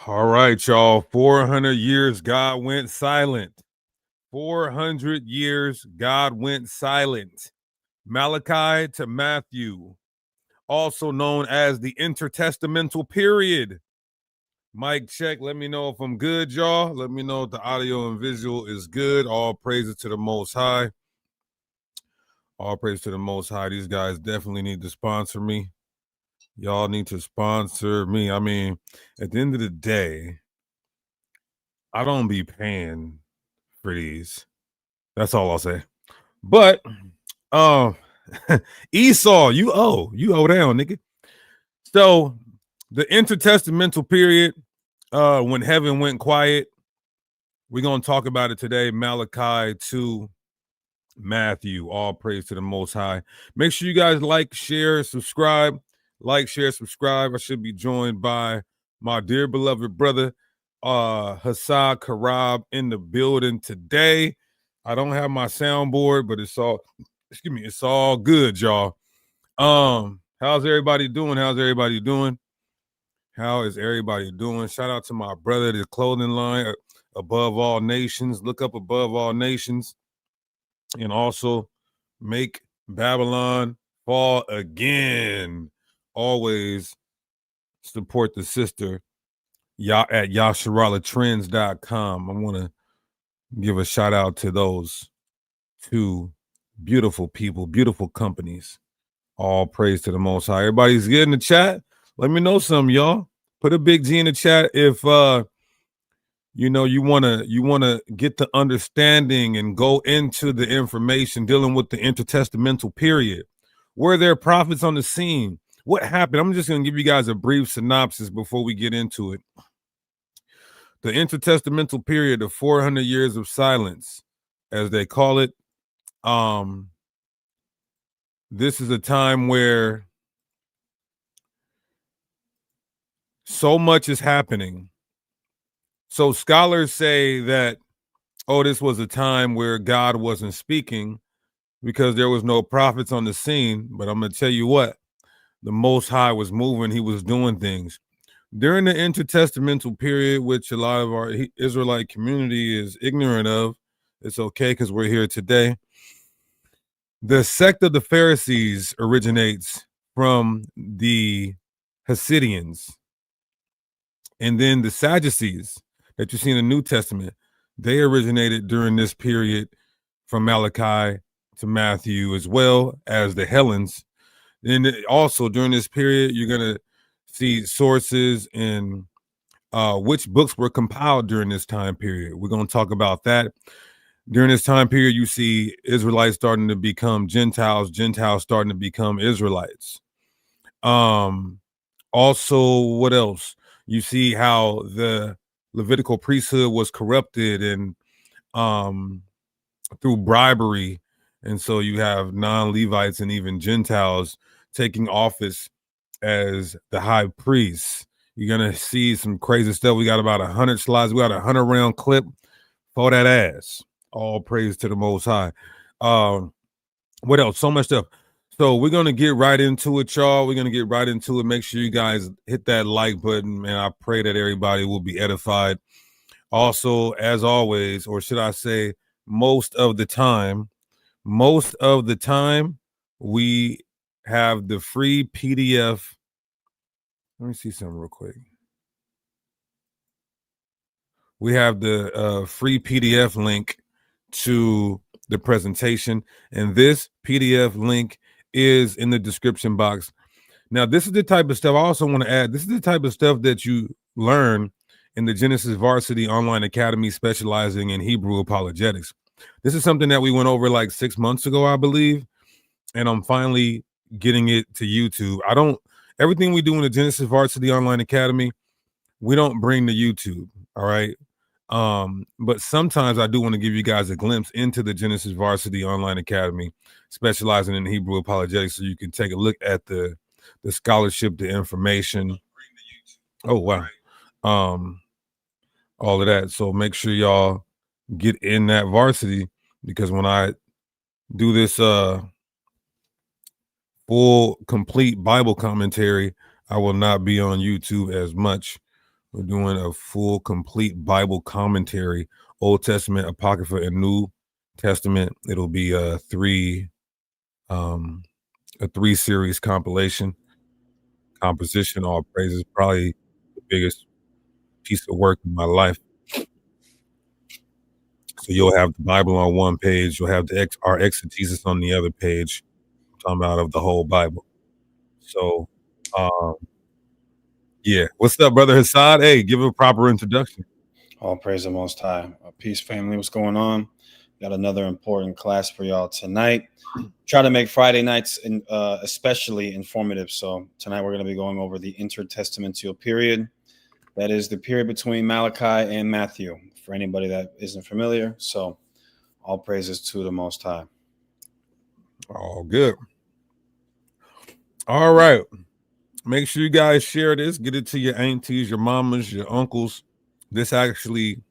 All right, y'all. 400 years God went silent. 400 years God went silent. Malachi to Matthew, also known as the intertestamental period. Mic check. Let me know if I'm good, y'all. Let me know if the audio and visual is good. All praises to the Most High. All praise to the Most High. These guys definitely need to sponsor me. Y'all need to sponsor me. I mean, at the end of the day, I don't be paying for these. That's all I'll say. But Esau, you owe down, nigga. So the intertestamental period, when heaven went quiet, we're gonna talk about it today. Malachi to Matthew. All praise to the Most High. Make sure you guys like, share, subscribe. Like, share, subscribe. I should be joined by my dear beloved brother, Hassad Karab, in the building today. I don't have my soundboard, but it's all good, y'all. How's everybody doing? How is everybody doing? Shout out to my brother, the clothing line, Above All Nations. Look up Above All Nations. And also make Babylon fall again. Always support the sister at YasharalaTrends.com. I want to give a shout out to those two beautiful people, beautiful companies. All praise to the Most High. Everybody's good in the chat. Let me know something, y'all. Put a big G in the chat if you wanna get the understanding and go into the information dealing with the intertestamental period. Were there prophets on the scene? What happened? I'm just gonna give you guys a brief synopsis before we get into it. The intertestamental period of 400 years of silence, as they call it. This is a time where so much is happening. So scholars say that, this was a time where God wasn't speaking because there was no prophets on the scene. But I'm going to tell you what, the Most High was moving. He was doing things. During the intertestamental period, which a lot of our Israelite community is ignorant of, it's okay because we're here today. The sect of the Pharisees originates from the Hasidians. And then the Sadducees that you see in the New Testament, they originated during this period from Malachi to Matthew, as well as the Hellenes. And also during this period, you're going to see sources in which books were compiled during this time period. We're going to talk about that. During this time period, you see Israelites starting to become Gentiles, Gentiles starting to become Israelites. Also, what else? You see how the Levitical priesthood was corrupted and through bribery. And so you have non-Levites and even Gentiles taking office as the high priest. You're going to see some crazy stuff. We got about 100 slides. We got a 100-round clip for that ass. All praise to the Most High. What else? So much stuff. So we're going to get right into it, y'all. We're going to get right into it. Make sure you guys hit that like button, and I pray that everybody will be edified. Also, as always, or should I say most of the time, we have the free PDF. Let me see something real quick. We have the free PDF link to the presentation, and this PDF link is in the description box. Now, this is the type of stuff I also want to add. This is the type of stuff that you learn in the Genesis Varsity Online Academy, specializing in Hebrew apologetics. This is something that we went over like 6 months ago, I believe, and I'm finally getting it to YouTube. Everything we do in the Genesis Varsity Online Academy, we don't bring to YouTube, all right? But sometimes I do want to give you guys a glimpse into the Genesis Varsity Online Academy, specializing in Hebrew apologetics, so you can take a look at the scholarship, the information. Oh, wow. All of that. So make sure y'all get in that varsity, because when I do this full complete Bible commentary, I will not be on YouTube as much. We're doing a full, complete Bible commentary, Old Testament, Apocrypha, and New Testament. It'll be a three series composition. All praises, probably the biggest piece of work in my life. So you'll have the Bible on one page, you'll have our exegesis on the other page. I'm talking about of the whole Bible. So, yeah. What's up, brother Hassad? Hey, give a proper introduction. All praise the Most High. Peace, family. What's going on? Got another important class for y'all tonight. Try to make Friday nights especially informative. So tonight we're going to be going over the intertestamental period. That is the period between Malachi and Matthew, for anybody that isn't familiar. So all praises to the Most High. All good. All right. Make sure you guys share this. Get it to your aunties, your mamas, your uncles. This actually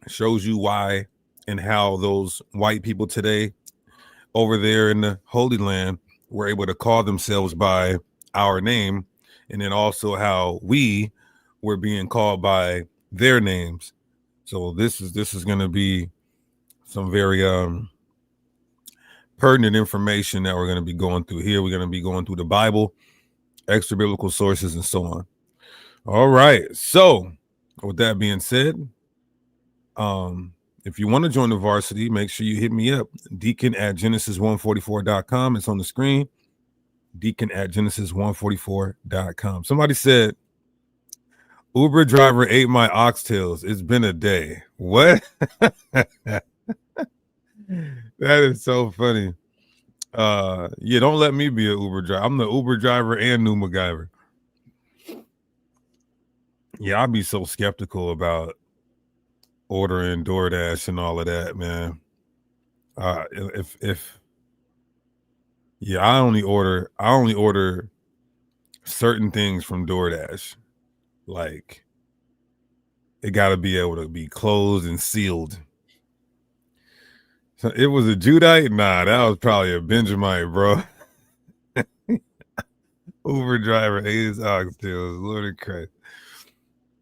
shows you why and how those white people today over there in the Holy Land were able to call themselves by our name, and then also how we were being called by their names. So this is going to be some very pertinent information that we're going to be going through here. We're going to be going through the Bible, extra biblical sources, and so on. All right. So with that being said, if you want to join the varsity, make sure you hit me up, deacon@genesis144.com. It's on the screen, deacon@genesis144.com. Somebody said, Uber driver ate my oxtails. It's been a day. What? That is so funny. Yeah, don't let me be an Uber driver. I'm the Uber driver and new MacGyver. Yeah, I'd be so skeptical about ordering DoorDash and all of that, man. I only order certain things from DoorDash. Like, it got to be able to be closed and sealed. So it was a Judite? Nah, that was probably a Benjamite, bro. Uber driver ate his oxtails. Lord of Christ.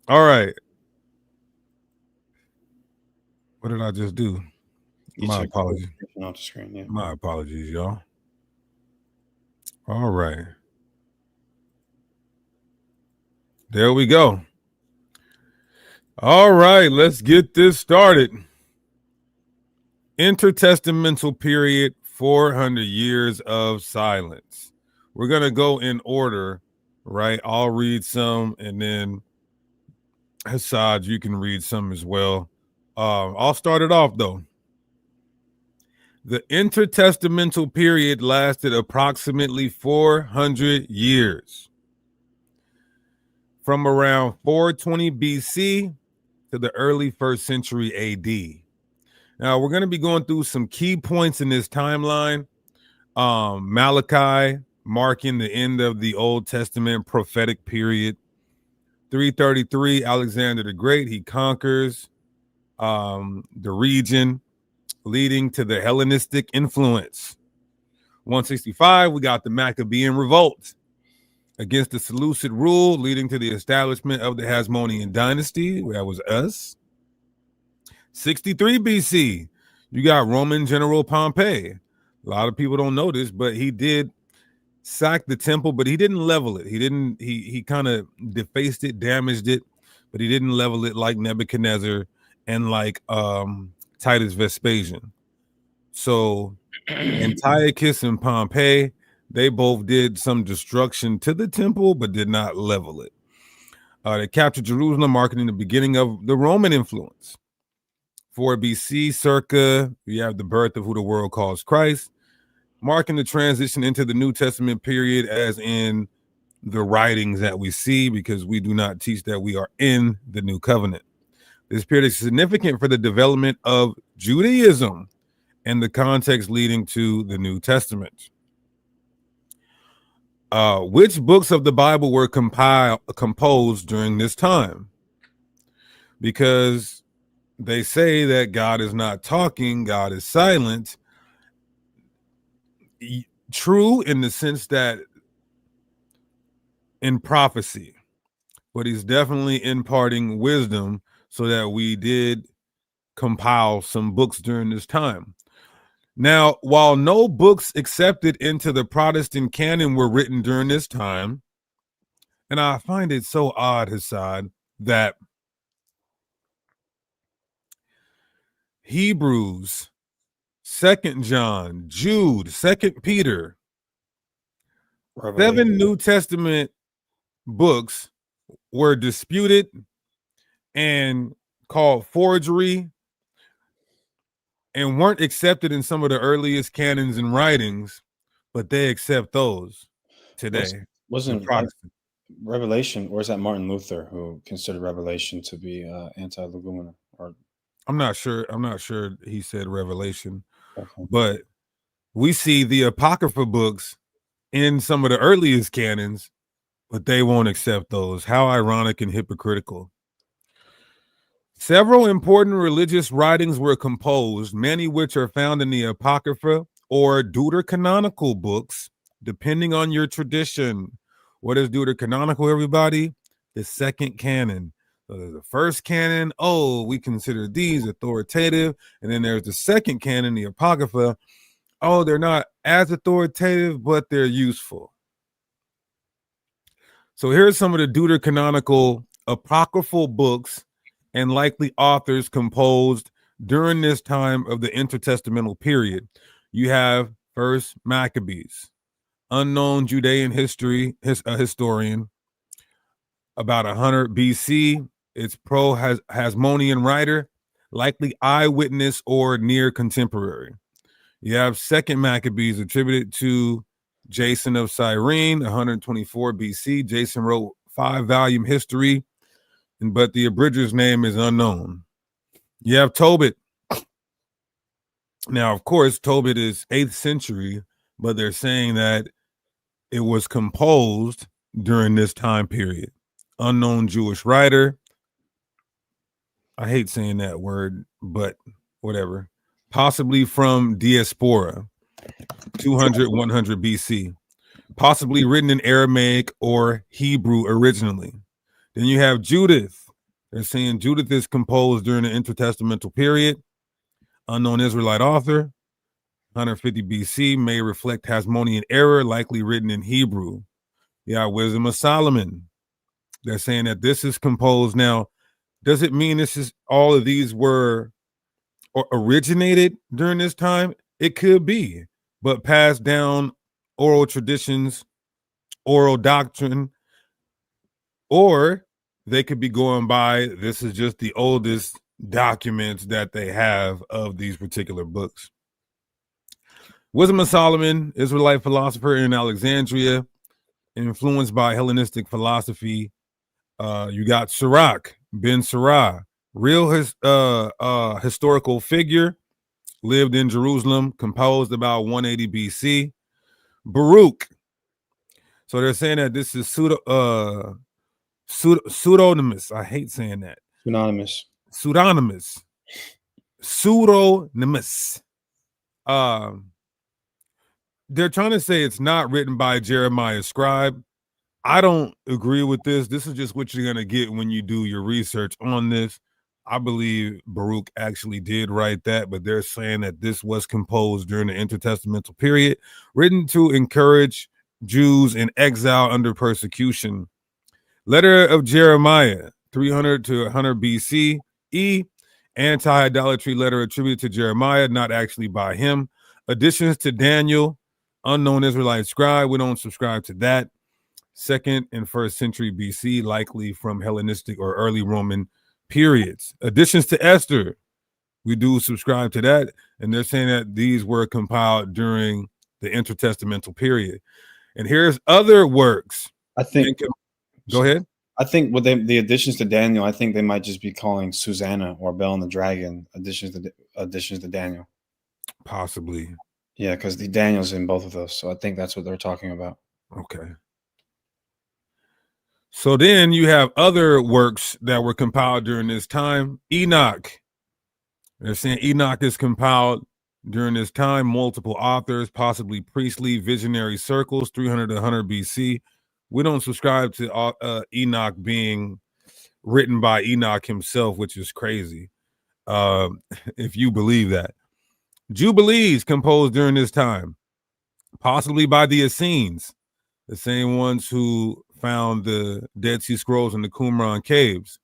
All right. What did I just do? My apologies. On the screen, yeah. My apologies, y'all. All right. There we go. All right, let's get this started. Intertestamental period, 400 years of silence. We're going to go in order, right? I'll read some, and then Hassad, you can read some as well. I'll start it off, though. The intertestamental period lasted approximately 400 years, from around 420 BC to the early 1st century AD. Now, we're going to be going through some key points in this timeline. Malachi, marking the end of the Old Testament prophetic period. 333, Alexander the Great, he conquers the region, leading to the Hellenistic influence. 165, we got the Maccabean revolt against the Seleucid rule, leading to the establishment of the Hasmonean dynasty. That was us. 63 BC, you got Roman General Pompey. A lot of people don't know this, but he did sack the temple, but he didn't level it. He kind of defaced it, damaged it, but he didn't level it like Nebuchadnezzar and like Titus Vespasian. So Antiochus and Pompey, they both did some destruction to the temple, but did not level it. They captured Jerusalem, marking the beginning of the Roman influence. 4 BC, circa, we have the birth of who the world calls Christ, marking the transition into the New Testament period, as in the writings that we see, because we do not teach that we are in the New Covenant. This period is significant for the development of Judaism and the context leading to the New Testament. Which books of the Bible were composed during this time? Because they say that God is not talking, God is silent. True in the sense that in prophecy, but he's definitely imparting wisdom so that we did compile some books during this time. Now, while no books accepted into the Protestant canon were written during this time, and I find it so odd, Hassad, that Hebrews, 2nd John, Jude, 2nd Peter, Revelation. 7 New Testament books were disputed and called forgery and weren't accepted in some of the earliest canons and writings, but they accept those today. Wasn't Protestant. Revelation, or is that Martin Luther who considered Revelation to be anti-leguminous? Or I'm not sure. I'm not sure he said Revelation, okay. but we see the Apocrypha books in some of the earliest canons, but they won't accept those. How ironic and hypocritical. Several important religious writings were composed, many which are found in the Apocrypha or deuterocanonical books, depending on your tradition. What is deuterocanonical, everybody? The second canon. So there's the first canon. Oh, we consider these authoritative. And then there's the second canon, the Apocrypha. Oh, they're not as authoritative, but they're useful. So here's some of the deuterocanonical apocryphal books and likely authors composed during this time of the intertestamental period. You have First Maccabees, unknown Judean historian, about 100 BC. It's pro-Hasmonean writer, likely eyewitness or near contemporary. You have Second Maccabees attributed to Jason of Cyrene, 124 BC. Jason wrote 5-volume history, but the abridger's name is unknown. You have Tobit. Now, of course, Tobit is 8th century, but they're saying that it was composed during this time period. Unknown Jewish writer. I hate saying that word, but whatever. Possibly from diaspora, 200, 100 BC. Possibly written in Aramaic or Hebrew originally. Then you have Judith. They're saying Judith is composed during the intertestamental period. Unknown Israelite author, 150 BC, may reflect Hasmonean error, likely written in Hebrew. Yeah, Wisdom of Solomon. They're saying that this is composed. Now, does it mean this is all of these were or originated during this time? It could be, but passed down oral traditions, oral doctrine, or they could be going by this is just the oldest documents that they have of these particular books. Wisdom of Solomon, Israelite philosopher in Alexandria, influenced by Hellenistic philosophy. You got Sirach, Ben Sirah, real historical figure, lived in Jerusalem, composed about 180 BC. Baruch. So they're saying that this is pseudonymous. I hate saying that. Synonymous. Pseudonymous. Pseudonymous. They're trying to say it's not written by Jeremiah scribe. I don't agree with this. This is just what you're going to get when you do your research on this. I believe Baruch actually did write that, but they're saying that this was composed during the intertestamental period, written to encourage Jews in exile under persecution. Letter of Jeremiah, 300 to 100 BC. Anti-idolatry letter attributed to Jeremiah, not actually by him. Additions to Daniel, unknown Israelite scribe. We don't subscribe to that. 2nd and 1st century BC, likely from Hellenistic or early Roman periods. Additions to Esther, we do subscribe to that, and they're saying that these were compiled during the intertestamental period. And here's other works. I think. Go ahead. I think with the additions to Daniel, I think they might just be calling Susanna or Bell and the Dragon additions to Daniel. Possibly. Yeah, because the Daniel's in both of those, so I think that's what they're talking about. Okay. So then you have other works that were compiled during this time. Enoch. They're saying Enoch is compiled during this time. Multiple authors, possibly priestly visionary circles, 300 to 100 BC. We don't subscribe to Enoch being written by Enoch himself, which is crazy. If you believe that. Jubilees composed during this time, possibly by the Essenes, the same ones who found the Dead Sea Scrolls in the Qumran caves.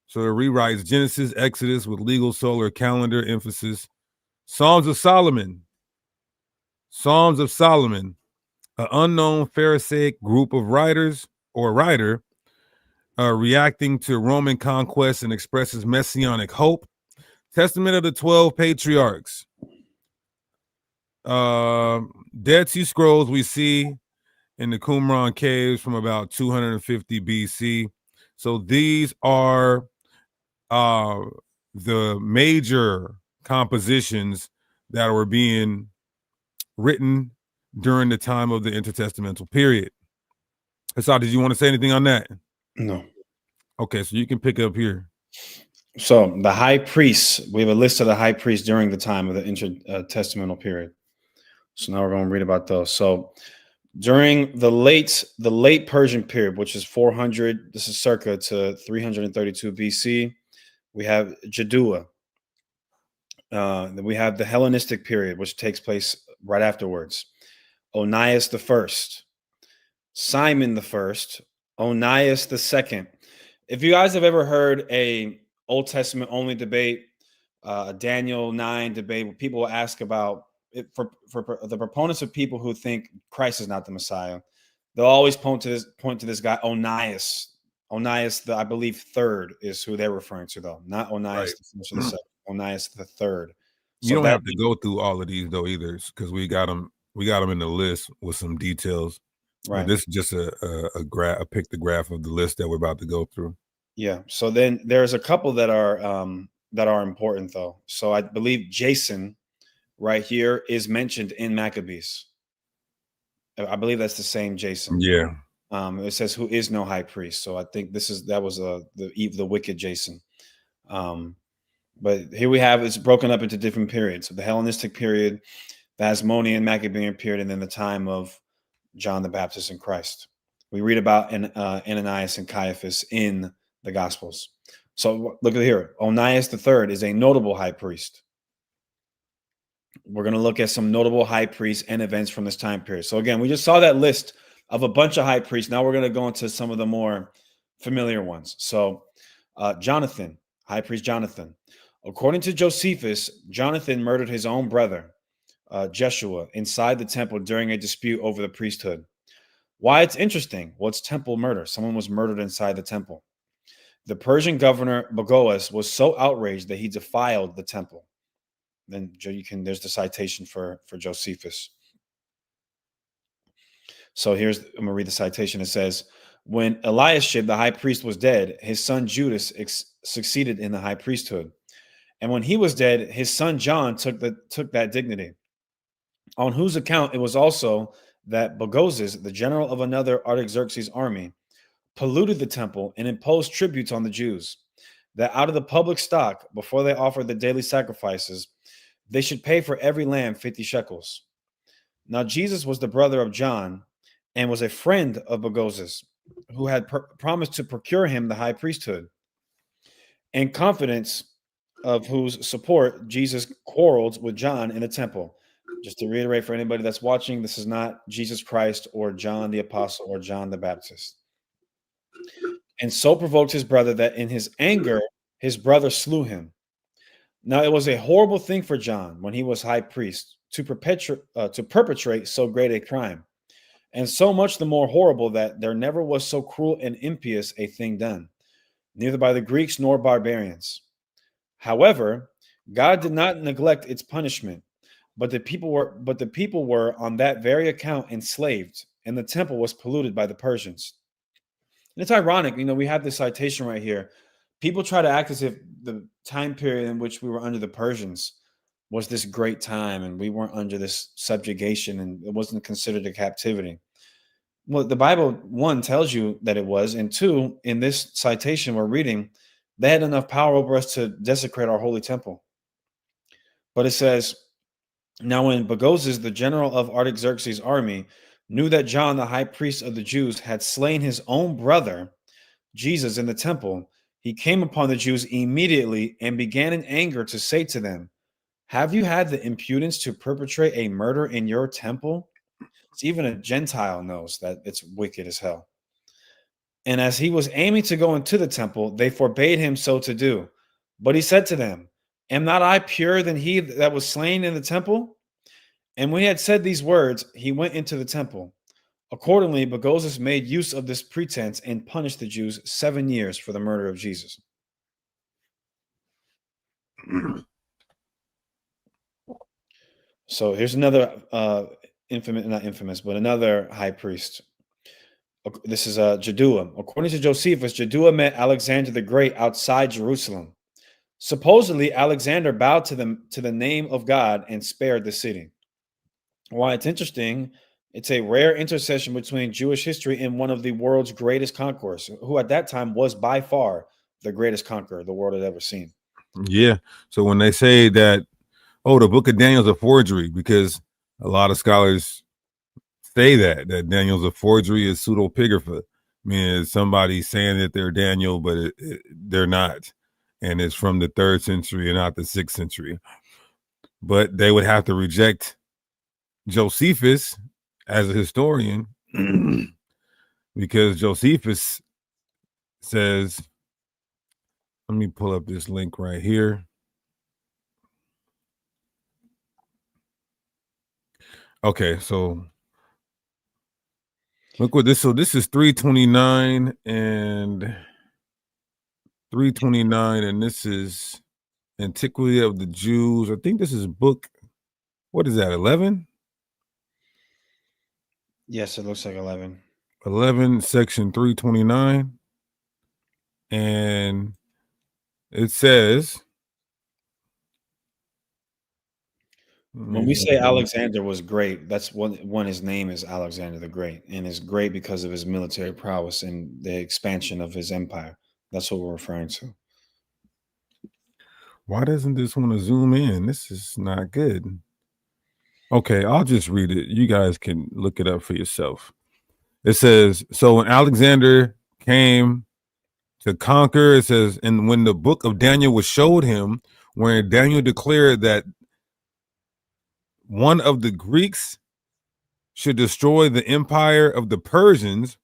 So it rewrites Genesis, Exodus with legal solar calendar emphasis. Psalms of Solomon. Psalms of Solomon, an unknown Pharisaic group of writers or writer reacting to Roman conquest and expresses messianic hope. Testament of the 12 patriarchs. Dead Sea Scrolls we see in the Qumran caves from about 250 BC. So these are the major compositions that were being written during the time of the intertestamental period. Hassad, did you want to say anything on that? No. Okay, so you can pick up here. So the high priests, we have a list of the high priests during the time of the intertestamental period. So now we're going to read about those. So during the late Persian period, which is 400, this is circa to 332 BC, we have Jaddua. Then we have the Hellenistic period, which takes place right afterwards. Onias the First, Simon the First, Onias the Second. If you guys have ever heard a Old Testament only debate, Daniel 9 debate, where people will ask about it, for the proponents of people who think Christ is not the Messiah, they'll always point to this guy Onias. Onias, I believe third is who they're referring to, though, not Onias the second. Onias the third. You don't have to go through all of these though either, because we got them in the list with some details. Right. This is just a pictograph of the list that we're about to go through. Yeah. So then there's a couple that are important though. So I believe Jason right here is mentioned in Maccabees. I believe that's the same Jason. Yeah. It says who is no high priest. So I think that was the wicked Jason. But here we have it's broken up into different periods. So the Hellenistic period, the Hasmonean Maccabean period, and then the time of John the Baptist and Christ. We read about Ananias and Caiaphas in the Gospels. So look at here. Onias III is a notable high priest. We're going to look at some notable high priests and events from this time period. So again, we just saw that list of a bunch of high priests. Now we're going to go into some of the more familiar ones. So Jonathan, high priest Jonathan. According to Josephus, Jonathan murdered his own brother, Jeshua, inside the temple during a dispute over the priesthood. Why it's interesting? Well, it's temple murder. Someone was murdered inside the temple. The Persian governor Bagoas was so outraged that he defiled the temple. Then there's the citation for Josephus. So I'm going to read the citation. It says, when Eliashib, the high priest, was dead, his son Judas succeeded in the high priesthood. And when he was dead, his son John took that dignity, on whose account it was also that Bagoses, the general of another Artaxerxes' army, polluted the temple and imposed tributes on the Jews, that out of the public stock, before they offered the daily sacrifices, they should pay for every lamb 50 shekels. Now Jesus was the brother of John and was a friend of Bagoses, who had promised to procure him the high priesthood. In confidence of whose support Jesus quarreled with John in the temple. Just to reiterate for anybody that's watching, this is not Jesus Christ or John the Apostle or John the Baptist. And so provoked his brother that in his anger, his brother slew him. Now it was a horrible thing for John when he was high priest to perpetrate so great a crime. And so much the more horrible that there never was so cruel and impious a thing done, neither by the Greeks nor barbarians. However, God did not neglect its punishment, but the people were on that very account enslaved, and the temple was polluted by the Persians. And it's ironic, we have this citation right here. People try to act as if the time period in which we were under the Persians was this great time and we weren't under this subjugation and it wasn't considered a captivity. Well, the Bible, one, tells you that it was, and two, in this citation we're reading, they had enough power over us to desecrate our holy temple. But it says, now when Bagoses, the general of Artaxerxes' army, knew that John, the high priest of the Jews, had slain his own brother, Jesus, in the temple, he came upon the Jews immediately and began in anger to say to them, have you had the impudence to perpetrate a murder in your temple? So even a Gentile knows that it's wicked as hell. And as he was aiming to go into the temple, they forbade him so to do. But he said to them, am not I purer than he that was slain in the temple? And when he had said these words, he went into the temple. Accordingly, Bagoses made use of this pretense and punished the Jews 7 years for the murder of Jesus. So here's another not infamous, but another high priest. This is Jaddua. According to Josephus, Jaddua met Alexander the Great outside Jerusalem. Supposedly, Alexander bowed to the name of God and spared the city. Why it's interesting, it's a rare intercession between Jewish history and one of the world's greatest conquerors, who at that time was by far the greatest conqueror the world had ever seen. Yeah. So when they say that, oh, the book of Daniel's a forgery, because a lot of scholars say that Daniel's a forgery is pseudepigrapha. I mean, it's somebody saying that they're Daniel, but they're not. And it's from the 3rd century and not the 6th century. But they would have to reject Josephus as a historian because Josephus says, let me pull up this link right here. Okay, so look what this. So this is 329 and 329, and this is Antiquity of the Jews. I think this is book. What is that? 11? Yes, it looks like 11. 11, section 329, and it says. When we say Alexander was great, that's one his name is Alexander the Great, and is great because of his military prowess and the expansion of his empire. That's what we're referring to. Why doesn't this want to zoom in? This is not good. Okay, I'll just read it. You guys can look it up for yourself. It says, so when Alexander came to conquer, it says, and when the book of Daniel was showed him, where Daniel declared that one of the Greeks should destroy the empire of the Persians,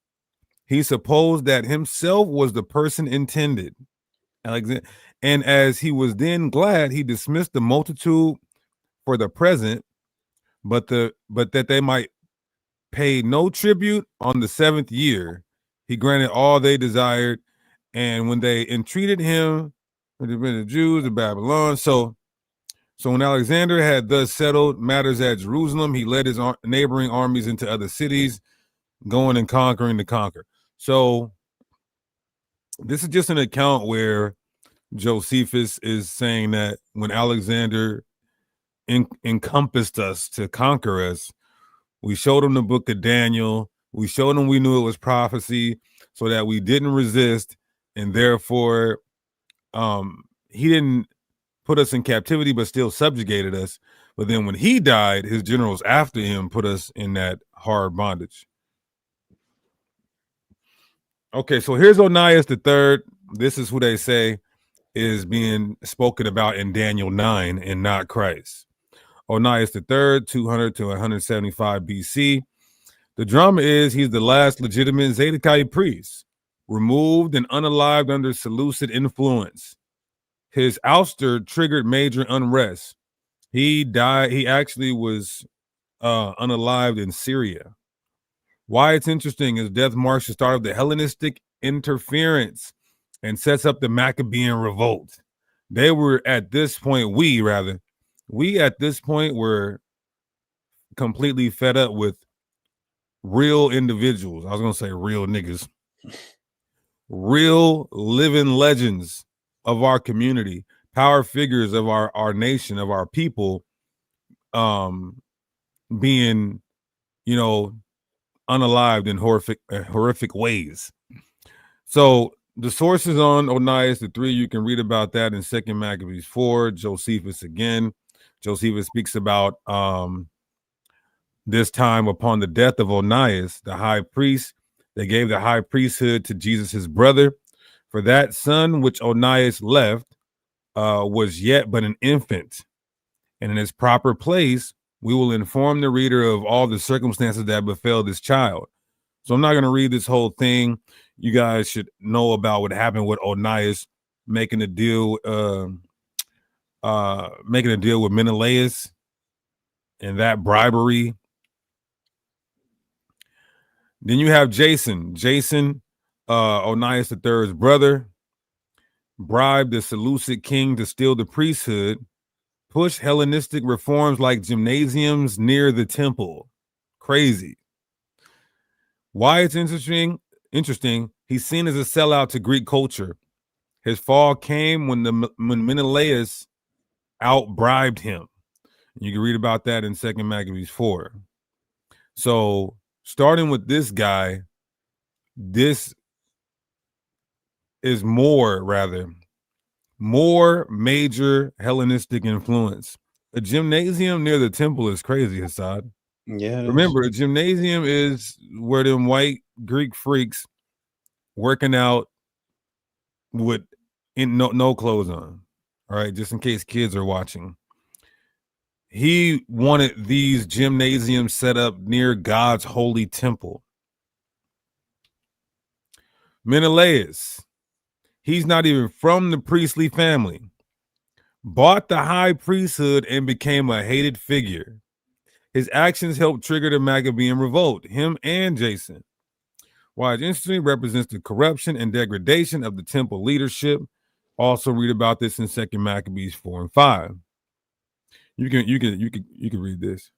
he supposed that himself was the person intended. Alexander, and as he was then glad, he dismissed the multitude for the present, but that they might pay no tribute on the 7th year. He granted all they desired, and when they entreated him, the Jews of Babylon. So when Alexander had thus settled matters at Jerusalem, he led his neighboring armies into other cities, going and conquering to conquer. So this is just an account where Josephus is saying that when Alexander encompassed us to conquer us, we showed him the book of Daniel. We showed him we knew it was prophecy so that we didn't resist. And therefore, he didn't put us in captivity, but still subjugated us. But then when he died, his generals after him put us in that hard bondage. Okay, so here's Onias the third. This is who they say is being spoken about in Daniel 9 and not Christ. Onias the third, 200 to 175 BC. The drama is he's the last legitimate Zadokite priest, removed and unalived under Seleucid influence. His ouster triggered major unrest. He died. He actually was unalived in Syria. Why it's interesting is death marks the start of the Hellenistic interference and sets up the Maccabean revolt. They were at this point, we at this point were completely fed up with real individuals. I was going to say real niggas. Real living legends of our community, power figures of our nation, of our people, being, unalived in horrific ways. So the sources on Onias the 3, you can read about that in 2 Maccabees 4. Josephus again. Josephus speaks about This time, upon the death of Onias, the high priest, they gave the high priesthood to Jesus, his brother. For that son which Onias left was yet but an infant, and in its proper place, we will inform the reader of all the circumstances that befell this child. So I'm not going to read this whole thing. You guys should know about what happened with Onias making a deal, with Menelaus and that bribery. Then you have Jason. Jason, Onias III's brother, bribed the Seleucid king to steal the priesthood, push Hellenistic reforms like gymnasiums near the temple. Crazy. Why it's interesting, he's seen as a sellout to Greek culture. His fall came when Menelaus out-bribed him. You can read about that in 2 Maccabees 4. So starting with this guy, this is more major Hellenistic influence. A gymnasium near the temple is crazy, Hassad. Yeah. Remember, a gymnasium is where them white Greek freaks working out with no clothes on. All right, just in case kids are watching. He wanted these gymnasiums set up near God's holy temple. Menelaus, he's not even from the priestly family, bought the high priesthood and became a hated figure. His actions helped trigger the Maccabean revolt, him and Jason. Why it's interesting, represents the corruption and degradation of the temple leadership. Also read about this in 2 Maccabees 4 and 5. You can read this.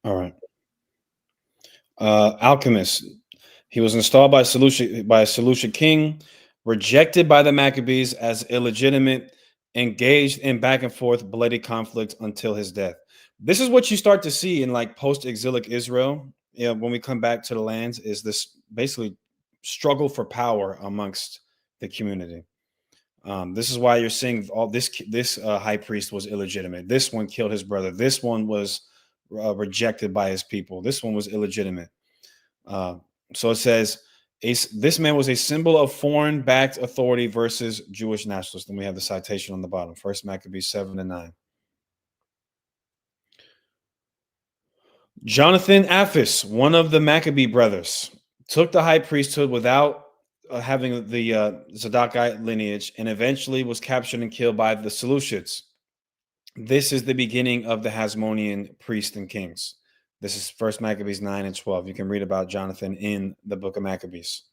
All right. Alchemist. He was installed by a Seleucid king, rejected by the Maccabees as illegitimate, engaged in back and forth bloody conflict until his death. This is what you start to see in like post-exilic Israel. When we come back to the lands, is this basically struggle for power amongst the community. This is why you're seeing all this. This high priest was illegitimate. This one killed his brother. This one was rejected by his people. This one was illegitimate. So it says, this man was a symbol of foreign-backed authority versus Jewish nationalists. Then we have the citation on the bottom, 1 Maccabees 7 and 9. Jonathan Aphis, one of the Maccabee brothers, took the high priesthood without having the Zadokite lineage, and eventually was captured and killed by the Seleucids. This is the beginning of the Hasmonean priests and kings. This is 1 Maccabees 9 and 12. You can read about Jonathan in the book of Maccabees.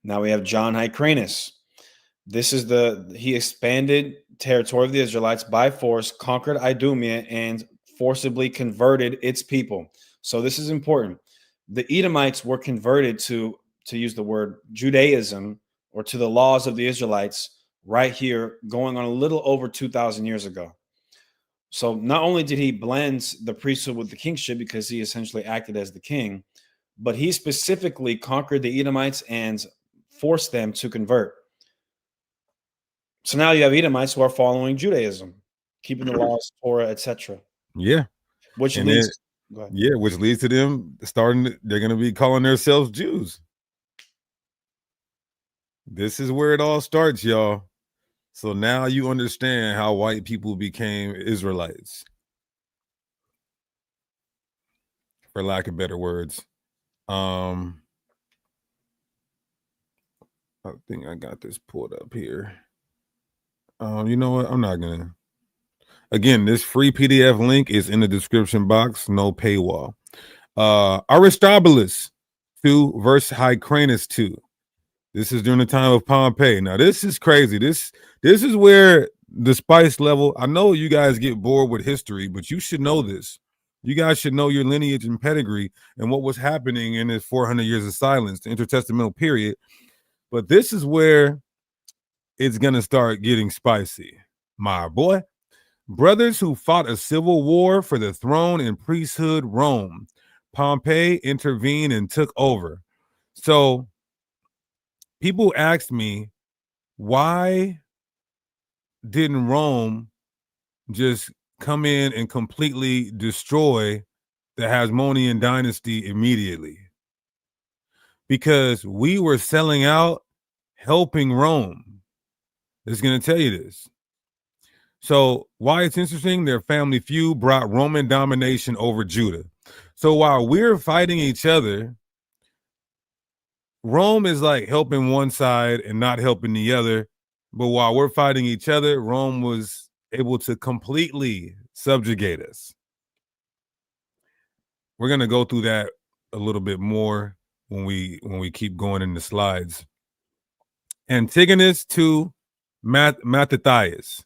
Now we have John Hyrcanus. This is he expanded territory of the Israelites by force, conquered Idumea, and forcibly converted its people. So this is important. The Edomites were converted to use the word Judaism, or to the laws of the Israelites, right here, going on a little over 2,000 years ago. So not only did he blend the priesthood with the kingship, because he essentially acted as the king, but he specifically conquered the Edomites and forced them to convert. So now you have Edomites who are following Judaism, keeping the laws, Torah, etc. Yeah. Which leads to them they're going to be calling themselves Jews. This is where it all starts, y'all. So now you understand how white people became Israelites, for lack of better words. I think I got this pulled up here. You know what? I'm not gonna. Again, this free PDF link is in the description box. No paywall. Aristobulus 2 verse Hyrcanus 2. This is during the time of Pompey. Now, this is crazy. This is where the spice level. I know you guys get bored with history, but you should know this. You guys should know your lineage and pedigree and what was happening in this 400 years of silence, the intertestamental period. But this is where it's going to start getting spicy, my boy. Brothers who fought a civil war for the throne and priesthood Rome. Pompey intervened and took over. So people asked me, why didn't Rome just come in and completely destroy the Hasmonean dynasty immediately because we were selling out, helping Rome. It's going to tell you this. So why it's interesting, their family feud brought Roman domination over Judah. So while we're fighting each other, Rome is like helping one side and not helping the other. But while we're fighting each other, Rome was able to completely subjugate us. We're going to go through that a little bit more when we keep going in the slides. Antigonus to Mattathias.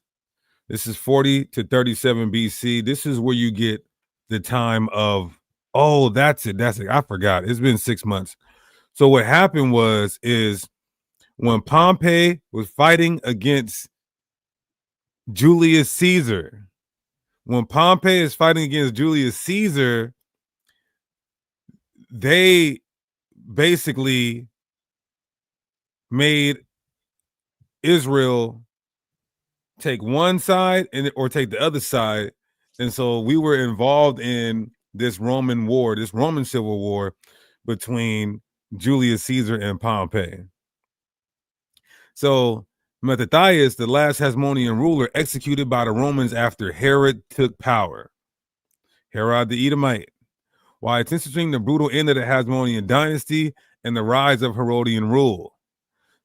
This is 40 to 37 BC. This is where you get the time of, oh, that's it. I forgot. It's been 6 months. So what happened is when Pompey was fighting against Julius Caesar, when Pompey is fighting against Julius Caesar, they basically made Israel take one side or take the other side. And so we were involved in this Roman war, this Roman civil war between Julius Caesar and Pompey. So Mattathias, the last Hasmonean ruler, executed by the Romans after Herod took power. Herod the Edomite. Why it's interesting, the brutal end of the Hasmonean dynasty and the rise of Herodian rule.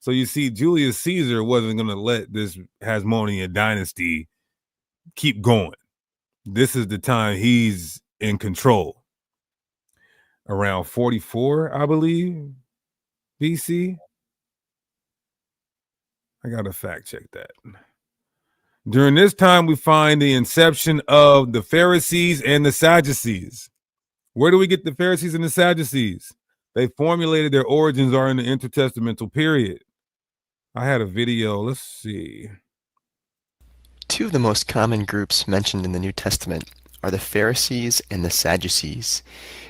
So you see, Julius Caesar wasn't going to let this Hasmonean dynasty keep going. This is the time he's in control. Around 44, I believe, BC. I got to fact check that. During this time, we find the inception of the Pharisees and the Sadducees. Where do we get the Pharisees and the Sadducees? They formulated their origins are in the intertestamental period. I had a video. Let's see. Two of the most common groups mentioned in the New Testament are the Pharisees and the Sadducees.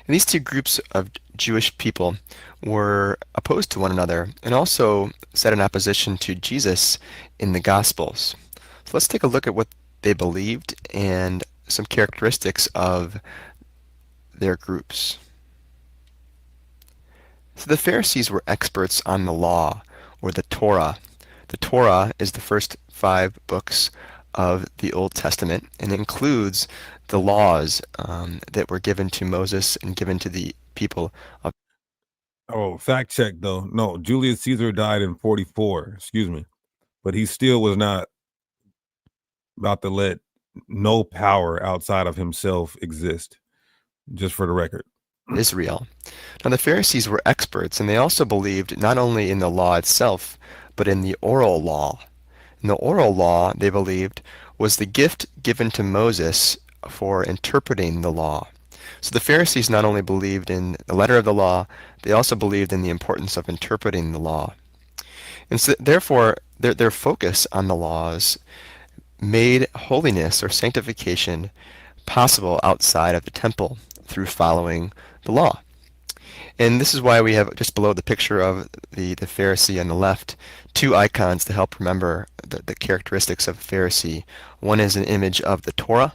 And these two groups of Jewish people were opposed to one another and also set in opposition to Jesus in the Gospels. So let's take a look at what they believed and some characteristics of their groups. So the Pharisees were experts on the law, or the Torah. The Torah is the first 5 books of the Old Testament and includes the laws that were given to Moses and given to the people of. Oh, fact check though. No, Julius Caesar died in 44, excuse me. But he still was not about to let no power outside of himself exist, just for the record. Israel. Now the Pharisees were experts, and they also believed not only in the law itself, but in the oral law. And the oral law, they believed, was the gift given to Moses for interpreting the law. So the Pharisees not only believed in the letter of the law, they also believed in the importance of interpreting the law. And so therefore, their focus on the laws made holiness or sanctification possible outside of the temple through following the law. And this is why we have just below the picture of the Pharisee on the left, 2 icons to help remember the characteristics of a Pharisee. One is an image of the Torah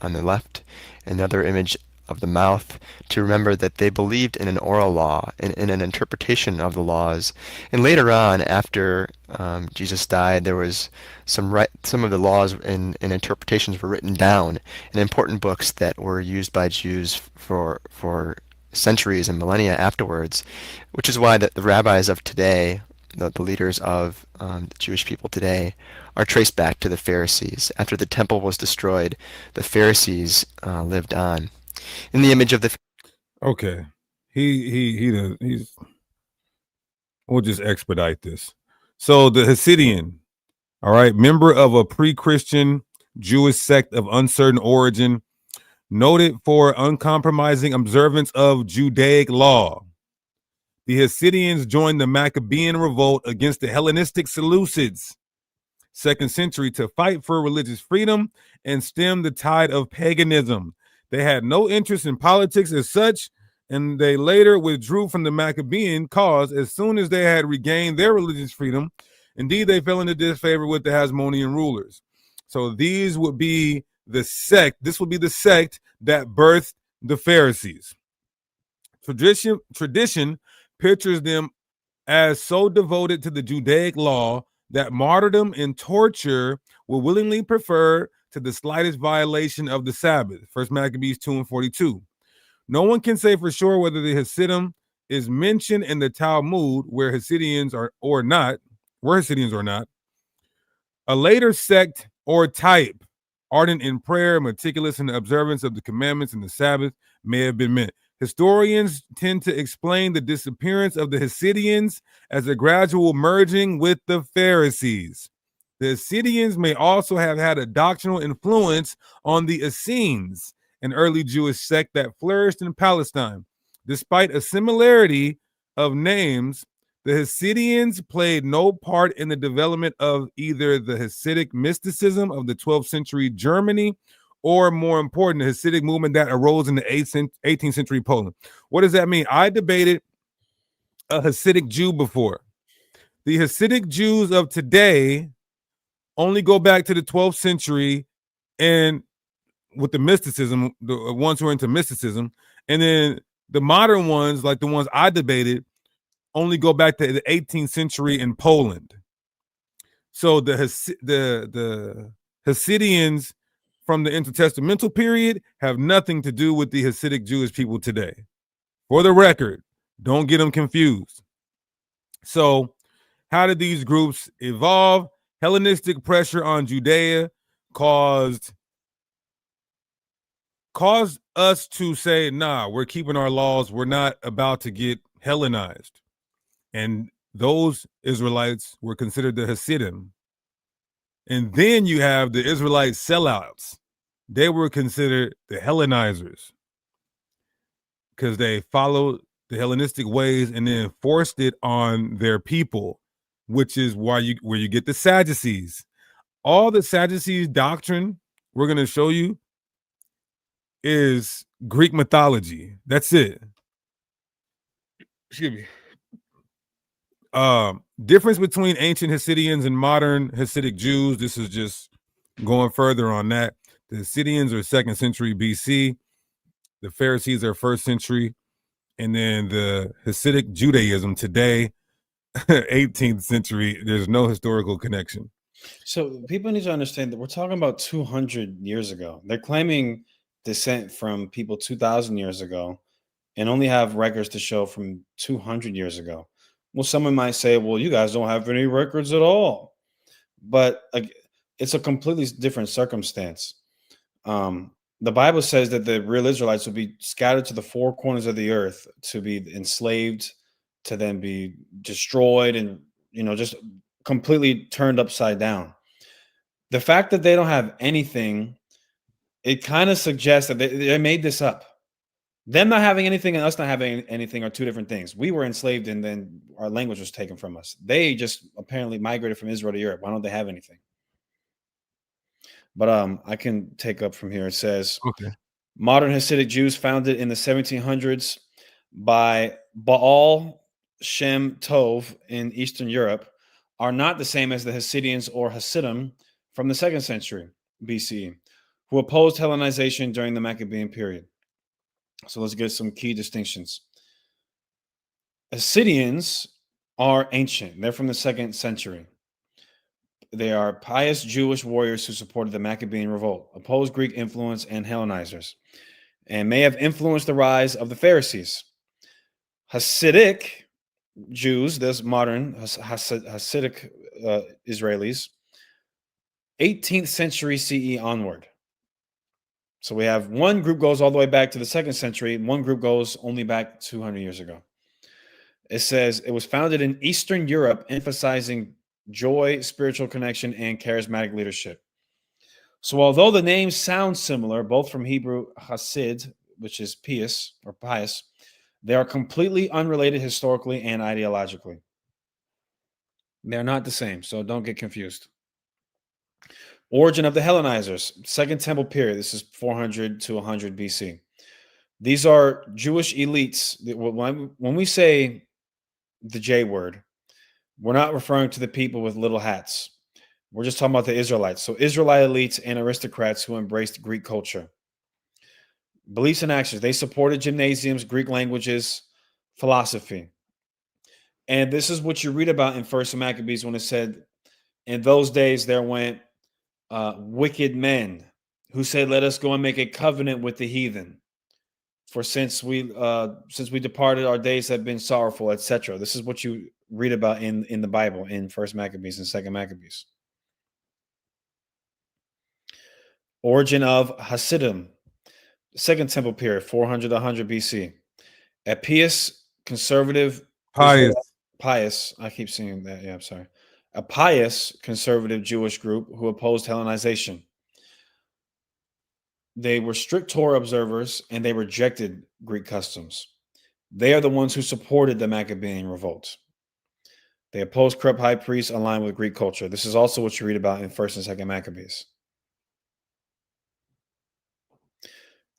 on the left, another image of the mouth, to remember that they believed in an oral law, in an interpretation of the laws. And later on, after Jesus died, there was some of the laws and interpretations were written down in important books that were used by Jews for centuries and millennia afterwards, which is why the rabbis of today, the leaders of the Jewish people today, are traced back to the Pharisees. After the temple was destroyed, the Pharisees lived on. In the image of the. Okay, he's. We'll just expedite this. So the Hasidian, all right, member of a pre-Christian Jewish sect of uncertain origin, noted for uncompromising observance of Judaic law. The Hasidians joined the Maccabean revolt against the Hellenistic Seleucids, 2nd century, to fight for religious freedom and stem the tide of paganism. They had no interest in politics as such, and they later withdrew from the Maccabean cause as soon as they had regained their religious freedom. Indeed, they fell into disfavor with the Hasmonean rulers. So these would be the sect. This would be the sect that birthed the Pharisees. Tradition pictures them as so devoted to the Judaic law that martyrdom and torture were willingly preferred to the slightest violation of the Sabbath. 1 Maccabees 2:42. No one can say for sure whether the Hasidim is mentioned in the Talmud where Hasidians are or not. A later sect or type, ardent in prayer, meticulous in the observance of the commandments and the Sabbath, may have been meant. Historians tend to explain the disappearance of the Hasidians as a gradual merging with the Pharisees. The Hasidians may also have had a doctrinal influence on the Essenes, an early Jewish sect that flourished in Palestine. Despite a similarity of names, the Hasidians played no part in the development of either the Hasidic mysticism of the 12th century Germany or, more important, the Hasidic movement that arose in the 18th century Poland. What does that mean? I debated a Hasidic Jew before. The Hasidic Jews of today only go back to the 12th century and with the mysticism, the ones who are into mysticism, and then the modern ones, like the ones I debated, only go back to the 18th century in Poland. So the Hasidians from the intertestamental period have nothing to do with the Hasidic Jewish people today. For the record, don't get them confused. So how did these groups evolve? Hellenistic pressure on Judea caused us to say, nah, we're keeping our laws. We're not about to get Hellenized. And those Israelites were considered the Hasidim. And then you have the Israelite sellouts. They were considered the Hellenizers because they followed the Hellenistic ways and then forced it on their people, which is where you get the Sadducees. All the Sadducees doctrine we're going to show you is Greek mythology. That's it. Excuse me. Difference between ancient Hasidians and modern Hasidic Jews. This is just going further on that. The Hasidians are 2nd century BC. The Pharisees are 1st century. And then the Hasidic Judaism today, 18th century, there's no historical connection. So people need to understand that we're talking about 200 years ago. They're claiming descent from people 2,000 years ago and only have records to show from 200 years ago. Well, someone might say, well, you guys don't have any records at all. But it's a completely different circumstance. The Bible says that the real Israelites will be scattered to the four corners of the earth to be enslaved, to then be destroyed and, just completely turned upside down. The fact that they don't have anything, it kind of suggests that they made this up. Them not having anything and us not having anything are two different things. We were enslaved and then our language was taken from us. They just apparently migrated from Israel to Europe. Why don't they have anything? But I can take up from here. It says, okay. Modern Hasidic Jews founded in the 1700s by Baal Shem Tov in Eastern Europe are not the same as the Hasidians or Hasidim from the 2nd century BCE, who opposed Hellenization during the Maccabean period. So let's get some key distinctions. Hasidians are ancient. They're from the 2nd century. They are pious Jewish warriors who supported the Maccabean revolt, opposed Greek influence and Hellenizers, and may have influenced the rise of the Pharisees. Hasidic Jews, this modern Hasidic Israelis, 18th century CE onward. So we have one group goes all the way back to the 2nd century. One group goes only back 200 years ago. It says it was founded in Eastern Europe, emphasizing joy, spiritual connection, and charismatic leadership. So although the names sound similar, both from Hebrew Hasid, which is pious or pious, they are completely unrelated historically and ideologically. They're not the same, so don't get confused. Origin of the Hellenizers, Second Temple period. This is 400 to 100 BC. These are Jewish elites. When we say the J word, we're not referring to the people with little hats. We're just talking about the Israelites. So Israelite elites and aristocrats who embraced Greek culture. Beliefs and actions. They supported gymnasiums, Greek languages, philosophy. And this is what you read about in First Maccabees when it said, in those days there went wicked men who said, let us go and make a covenant with the heathen. For since we departed, our days have been sorrowful, etc. This is what you read about in the Bible in First Maccabees and Second Maccabees. Origin of Hasidim, Second Temple period, 400 to 100 BC. A pious, conservative, pious. I keep seeing that. Yeah, I'm sorry. A pious, conservative Jewish group who opposed Hellenization. They were strict Torah observers and they rejected Greek customs. They are the ones who supported the Maccabean revolt. They opposed corrupt high priests aligned with Greek culture. This is also what you read about in First and Second Maccabees.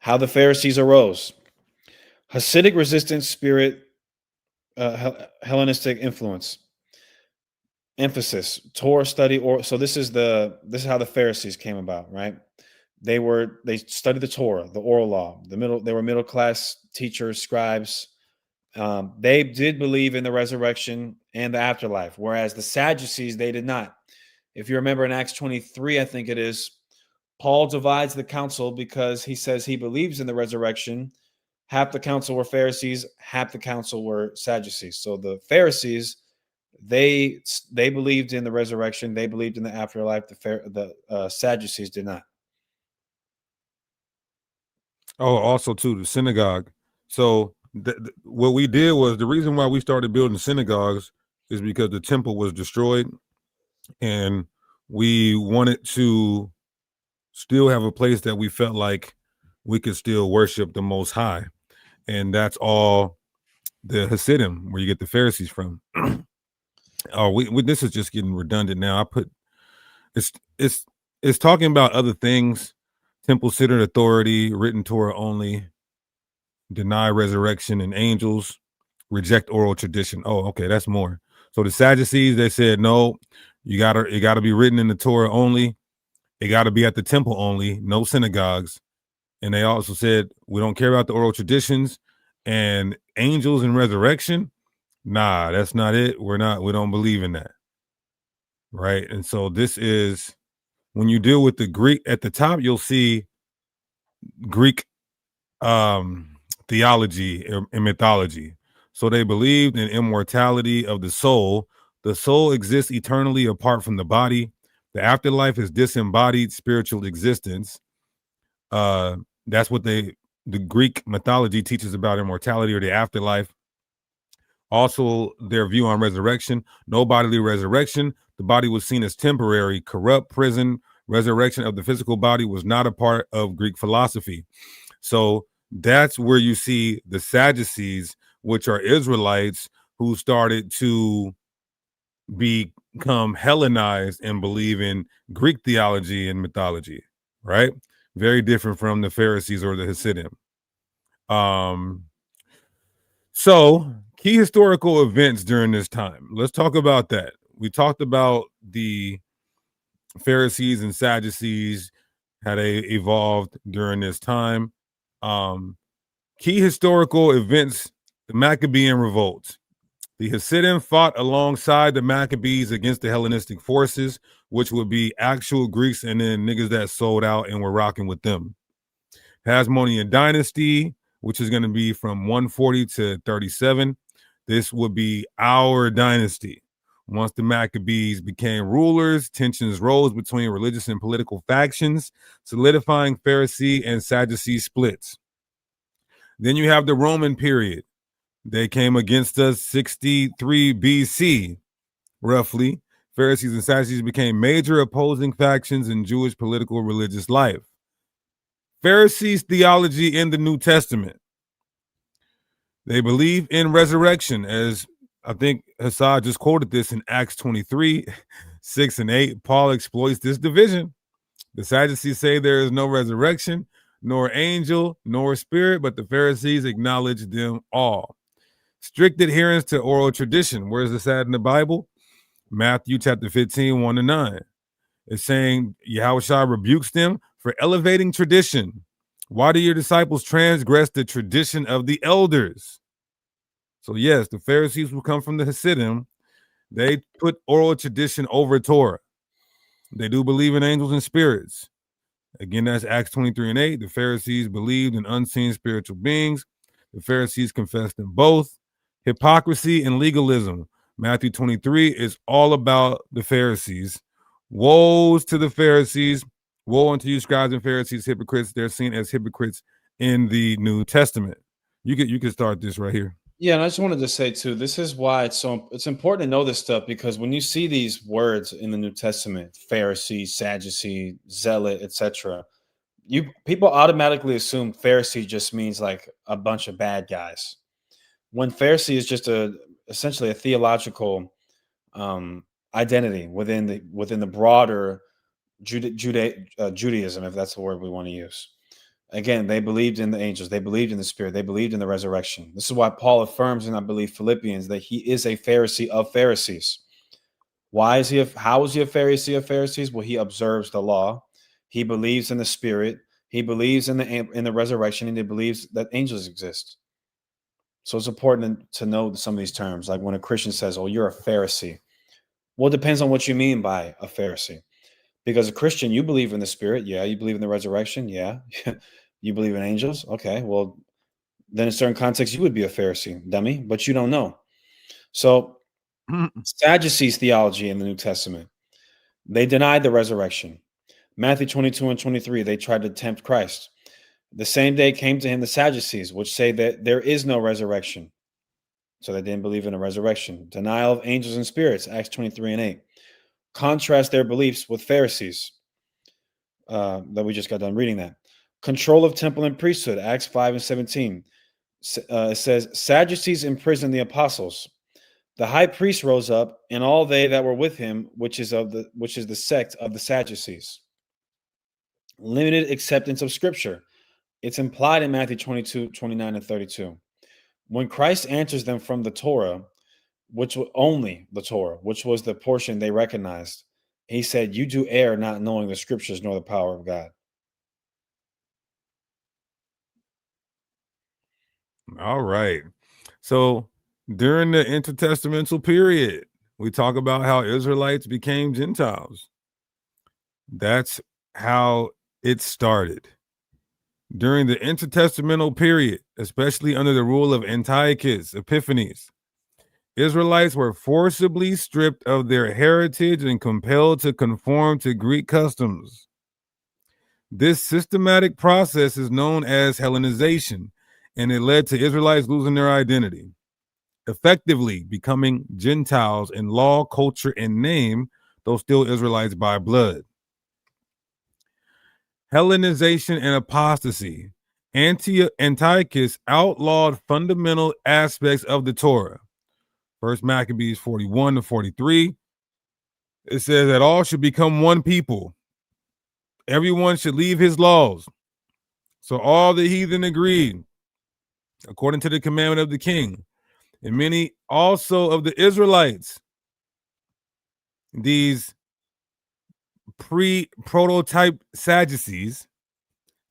How the Pharisees arose. Hasidic resistance, spirit, Hellenistic influence. Emphasis, Torah study, so this is how the Pharisees came about, right? They studied the Torah, the oral law, they were middle class teachers, scribes. They did believe in the resurrection and the afterlife, whereas the Sadducees, they did not. If you remember in Acts 23, I think it is, Paul divides the council because he says he believes in the resurrection. Half the council were Pharisees, half the council were Sadducees. So the Pharisees, they believed in the resurrection, they believed in the afterlife. The Sadducees did not. Oh, also too, the synagogue. So what we did was, the reason why we started building synagogues is because the temple was destroyed, and we wanted to still have a place that we felt like we could still worship the Most High, and that's all the Hasidim, where you get the Pharisees from. Oh, this is just getting redundant now. I put it's talking about other things. Temple-centered authority, written Torah only, deny resurrection and angels, reject oral tradition. Oh, okay, that's more. So the Sadducees, they said, no, you gotta be written in the Torah only. It gotta be at the temple only, no synagogues. And they also said, we don't care about the oral traditions and angels and resurrection. Nah, that's not it. We don't believe in that. Right. And so this is, when you deal with the Greek at the top, you'll see Greek theology and mythology. So they believed in immortality of the soul. The soul exists eternally apart from the body. The afterlife is disembodied spiritual existence. That's what the Greek mythology teaches about immortality or the afterlife. Also, their view on resurrection, no bodily resurrection. The body was seen as temporary, corrupt, prison. Resurrection of the physical body was not a part of Greek philosophy. So that's where you see the Sadducees, which are Israelites who started to become Hellenized and believe in Greek theology and mythology, right? Very different from the Pharisees or the Hasidim. So key historical events during this time. Let's talk about that. We talked about the Pharisees and Sadducees, how they evolved during this time. Key historical events: the Maccabean revolt. The Hasidim fought alongside the Maccabees against the Hellenistic forces, which would be actual Greeks and then niggas that sold out and were rocking with them. Hasmonean dynasty, which is going to be from 140 to 37. This would be our dynasty. Once the Maccabees became rulers, tensions rose between religious and political factions, solidifying Pharisee and Sadducee splits. Then you have the Roman period. They came against us 63 BC, roughly. Pharisees and Sadducees became major opposing factions in Jewish political religious life. Pharisees' theology in the New Testament. They believe in resurrection, as I think Hassad just quoted this in Acts 23, 6 and 8. Paul exploits this division. The Sadducees say there is no resurrection, nor angel, nor spirit, but the Pharisees acknowledge them all. Strict adherence to oral tradition. Where is this at in the Bible? Matthew chapter 15, 1 to 9. It's saying Yahushua rebukes them for elevating tradition Why do your disciples transgress the tradition of the elders? So yes, the Pharisees who come from the Hasidim, they put oral tradition over Torah. They do believe in angels and spirits. Again, that's Acts 23:8. The Pharisees believed in unseen spiritual beings. The Pharisees confessed in both. Hypocrisy and legalism. Matthew 23 is all about the Pharisees. Woes to the Pharisees. Woe unto you, scribes and Pharisees, hypocrites. They're seen as hypocrites in the New Testament. You could start this right here. Yeah, and I just wanted to say too, this is why it's important to know this stuff, because when you see these words in the New Testament, Pharisee, Sadducee, Zealot, etc., people automatically assume Pharisee just means like a bunch of bad guys, when Pharisee is just essentially a theological identity within the broader Judaism, if that's the word we want to use. Again, they believed in the angels, they believed in the Spirit, they believed in the resurrection. This is why Paul affirms in, I believe, Philippians, that he is a Pharisee of Pharisees. How is he a Pharisee of Pharisees? Well, he observes the law, he believes in the Spirit, he believes in the resurrection, and he believes that angels exist. So it's important to know some of these terms. Like when a Christian says, "Oh, you're a Pharisee," well, it depends on what you mean by a Pharisee. Because a Christian, you believe in the Spirit, yeah. You believe in the resurrection, yeah. You believe in angels, okay. Well, then in certain contexts, you would be a Pharisee, dummy, but you don't know. So Sadducees' theology in the New Testament, they denied the resurrection. Matthew 22 and 23, they tried to tempt Christ. The same day came to him the Sadducees, which say that there is no resurrection. So they didn't believe in a resurrection. Denial of angels and spirits, Acts 23:8. Contrast their beliefs with Pharisees, that we just got done reading that. Control of temple and priesthood, Acts 5:17. It says, Sadducees imprisoned the apostles. The high priest rose up, and all they that were with him, which is the sect of the Sadducees. Limited acceptance of Scripture. It's implied in Matthew 22:29 and 32. When Christ answers them from the Torah, which was only the Torah, which was the portion they recognized, he said, "You do err, not knowing the Scriptures nor the power of God." All right. So during the intertestamental period, we talk about how Israelites became Gentiles. That's how it started. During the intertestamental period, especially under the rule of Antiochus Epiphanes, Israelites were forcibly stripped of their heritage and compelled to conform to Greek customs. This systematic process is known as Hellenization, and it led to Israelites losing their identity, effectively becoming Gentiles in law, culture, and name, though still Israelites by blood. Hellenization and apostasy. Antiochus outlawed fundamental aspects of the Torah. First Maccabees 41 to 43. It says that all should become one people. Everyone should leave his laws. So all the heathen agreed, according to the commandment of the king. And many also of the Israelites, these pre-prototype Sadducees,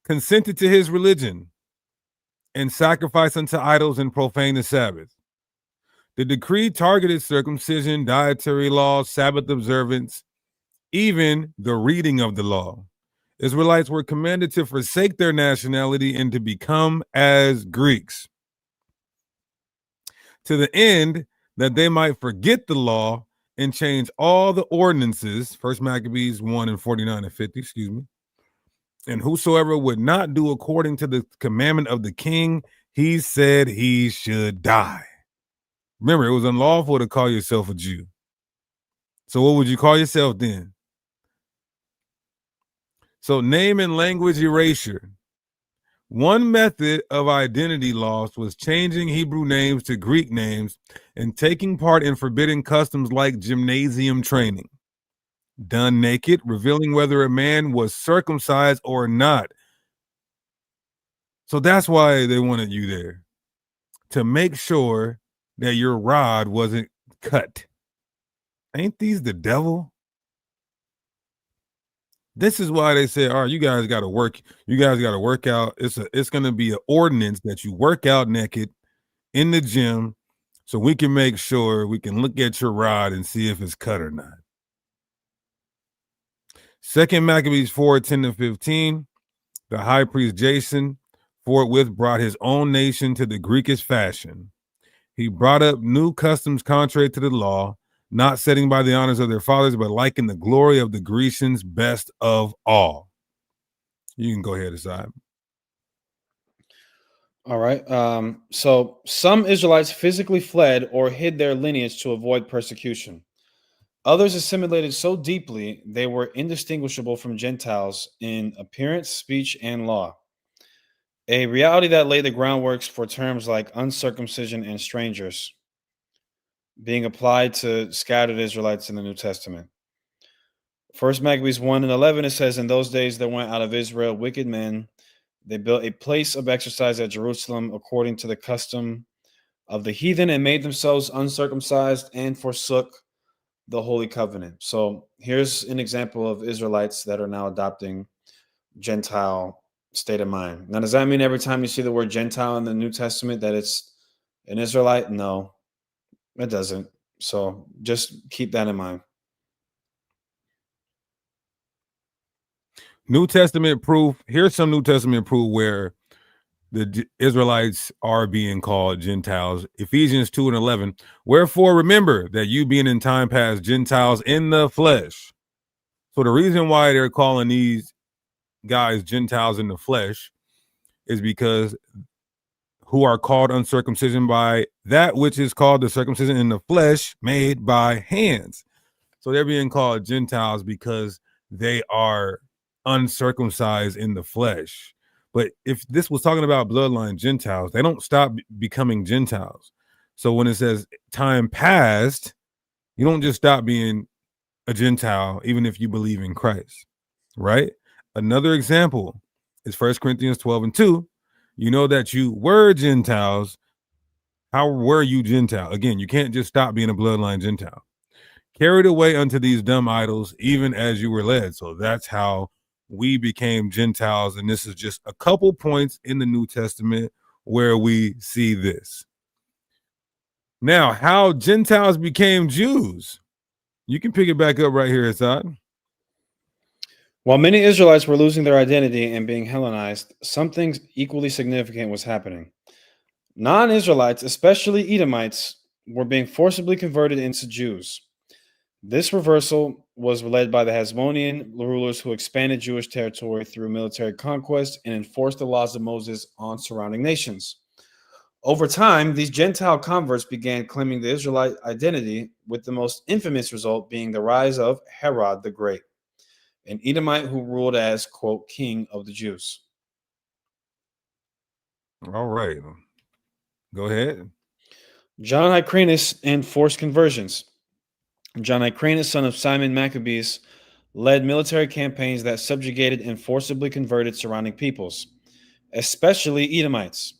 consented to his religion and sacrificed unto idols and profaned the Sabbath. The decree targeted circumcision, dietary laws, Sabbath observance, even the reading of the law. Israelites were commanded to forsake their nationality and to become as Greeks, to the end that they might forget the law and change all the ordinances, First Maccabees 1 and 49 and 50, excuse me. And whosoever would not do according to the commandment of the king, he said he should die. Remember, it was unlawful to call yourself a Jew. So what would you call yourself then? So name and language erasure. One method of identity loss was changing Hebrew names to Greek names and taking part in forbidden customs like gymnasium training. Done naked, revealing whether a man was circumcised or not. So that's why they wanted you there, to make sure that your rod wasn't cut. Ain't these the devil? This is why they say, all right, you guys got to work. You guys got to work out. It's going to be an ordinance that you work out naked in the gym, so we can make sure we can look at your rod and see if it's cut or not. Second Maccabees 4:10-15. The high priest Jason forthwith brought his own nation to the Greekish fashion. He brought up new customs contrary to the law, not setting by the honors of their fathers, but liking the glory of the Grecians best of all. You can go ahead, Asad. All right. So some Israelites physically fled or hid their lineage to avoid persecution. Others assimilated so deeply they were indistinguishable from Gentiles in appearance, speech, and law. A reality that laid the groundworks for terms like uncircumcision and strangers being applied to scattered Israelites in the New Testament. First Maccabees 1:11, it says, in those days there went out of Israel wicked men. They built a place of exercise at Jerusalem according to the custom of the heathen and made themselves uncircumcised and forsook the Holy Covenant. So here's an example of Israelites that are now adopting Gentile state of mind. Now, does that mean every time you see the word Gentile in the New Testament that it's an Israelite? No, it doesn't. So just keep that in mind. New Testament proof. Here's some New Testament proof where the Israelites are being called Gentiles. Ephesians 2:11. Wherefore remember that you being in time past Gentiles in the flesh. So the reason why they're calling these guys Gentiles in the flesh is because who are called uncircumcision by that which is called the circumcision in the flesh made by hands. So they're being called Gentiles because they are uncircumcised in the flesh. But if this was talking about bloodline Gentiles, they don't stop becoming Gentiles. So when it says time past, you don't just stop being a Gentile, even if you believe in Christ, right? Another example is 1 Corinthians 12:2. You know that you were Gentiles. How were you Gentile? Again, you can't just stop being a bloodline Gentile. Carried away unto these dumb idols, even as you were led. So that's how we became Gentiles. And this is just a couple points in the New Testament where we see this. Now, how Gentiles became Jews. You can pick it back up right here, Asad. While many Israelites were losing their identity and being Hellenized, something equally significant was happening. Non-Israelites, especially Edomites, were being forcibly converted into Jews. This reversal was led by the Hasmonean rulers who expanded Jewish territory through military conquest and enforced the laws of Moses on surrounding nations. Over time, these Gentile converts began claiming the Israelite identity, with the most infamous result being the rise of Herod the Great, an Edomite who ruled as, quote, king of the Jews. All right. Go ahead. John Hyrcanus and forced conversions. John Hyrcanus, son of Simon Maccabeus, led military campaigns that subjugated and forcibly converted surrounding peoples, especially Edomites.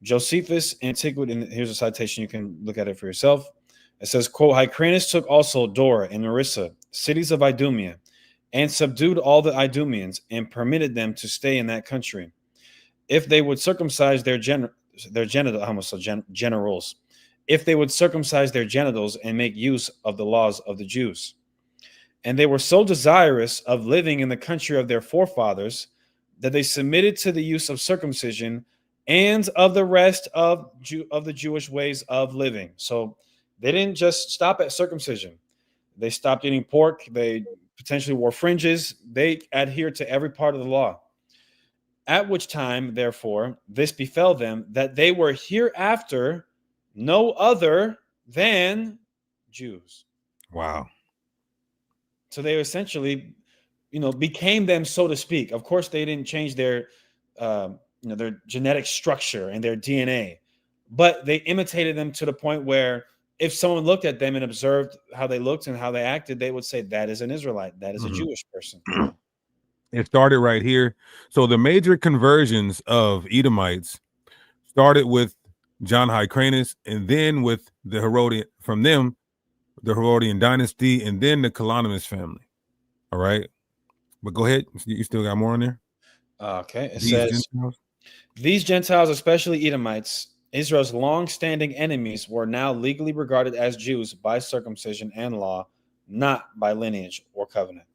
Josephus' Antiquity, and here's a citation, you can look at it for yourself. It says, quote, Hyrcanus took also Dora and Marissa, cities of Idumea, and subdued all the Idumeans and permitted them to stay in that country, if they would circumcise their generals, if they would circumcise their genitals and make use of the laws of the Jews. And they were so desirous of living in the country of their forefathers that they submitted to the use of circumcision and of the rest of the Jewish ways of living. So they didn't just stop at circumcision. They stopped eating pork. They potentially wore fringes. They adhered to every part of the law. At which time, therefore, this befell them, that they were hereafter no other than Jews. Wow. So they essentially, became them, so to speak. Of course, they didn't change their genetic structure and their DNA, but they imitated them to the point where if someone looked at them and observed how they looked and how they acted, they would say, that is an Israelite. That is a Jewish person. It started right here. So the major conversions of Edomites started with John Hyrcanus, and then with the Herodian, from them, the Herodian dynasty, and then the Colonimus family. All right. But go ahead. You still got more on there? Okay. It These says, Gentiles? these Gentiles, especially Edomites, Israel's long-standing enemies, were now legally regarded as Jews by circumcision and law, not by lineage or covenant.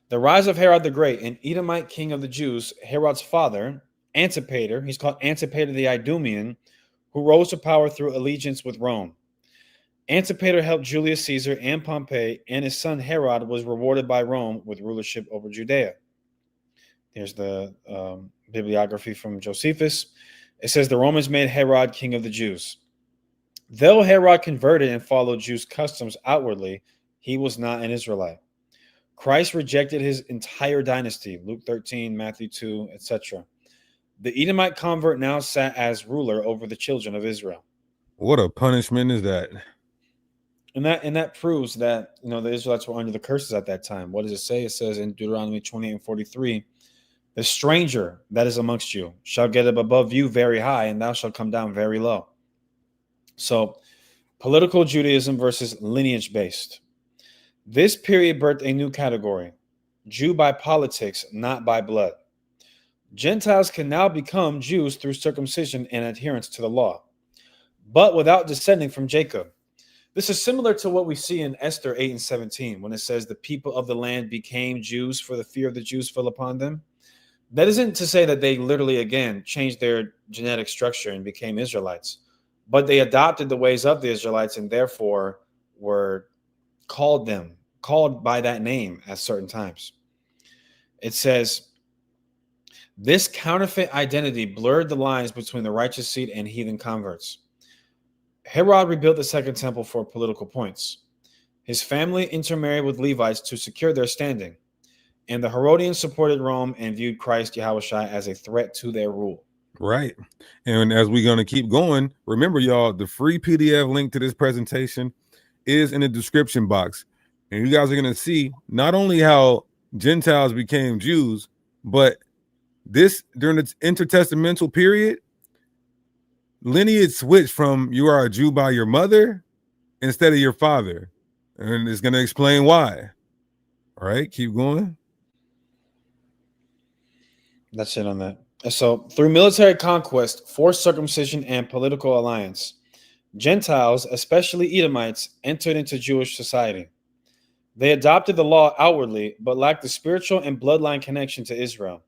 The rise of Herod the Great, an Edomite king of the Jews, Herod's father, Antipater, he's called Antipater the Idumean, who rose to power through allegiance with Rome. Antipater helped Julius Caesar and Pompey, and his son Herod was rewarded by Rome with rulership over Judea. Here's the bibliography from Josephus. It says the Romans made Herod king of the Jews. Though Herod converted and followed Jews' customs outwardly, he was not an Israelite. Christ rejected his entire dynasty, Luke 13, Matthew 2, etc. The Edomite convert now sat as ruler over the children of Israel. What a punishment is that? And that proves that, the Israelites were under the curses at that time. What does it say? It says in Deuteronomy 28 and 43, the stranger that is amongst you shall get up above you very high, and thou shalt come down very low. So, political Judaism versus lineage-based. This period birthed a new category, Jew by politics, not by blood. Gentiles can now become Jews through circumcision and adherence to the law, but without descending from Jacob. This is similar to what we see in Esther 8 and 17, when it says the people of the land became Jews, for the fear of the Jews fell upon them. That isn't to say that they literally, again, changed their genetic structure and became Israelites, but they adopted the ways of the Israelites and therefore were called by that name at certain times. It says, this counterfeit identity blurred the lines between the righteous seed and heathen converts. Herod rebuilt the second temple for political points. His family intermarried with Levites to secure their standing, and the Herodians supported Rome and viewed Christ Yahushua as a threat to their rule. Right. And as we're going to keep going, remember, y'all, the free PDF link to this presentation is in the description box. And you guys are going to see not only how Gentiles became Jews, but this during its intertestamental period, lineage switched from you are a Jew by your mother instead of your father. And it's going to explain why. All right, keep going. That's it on that. So through military conquest, forced circumcision, and political alliance, Gentiles, especially Edomites, entered into Jewish society. They adopted the law outwardly, but lacked the spiritual and bloodline connection to Israel.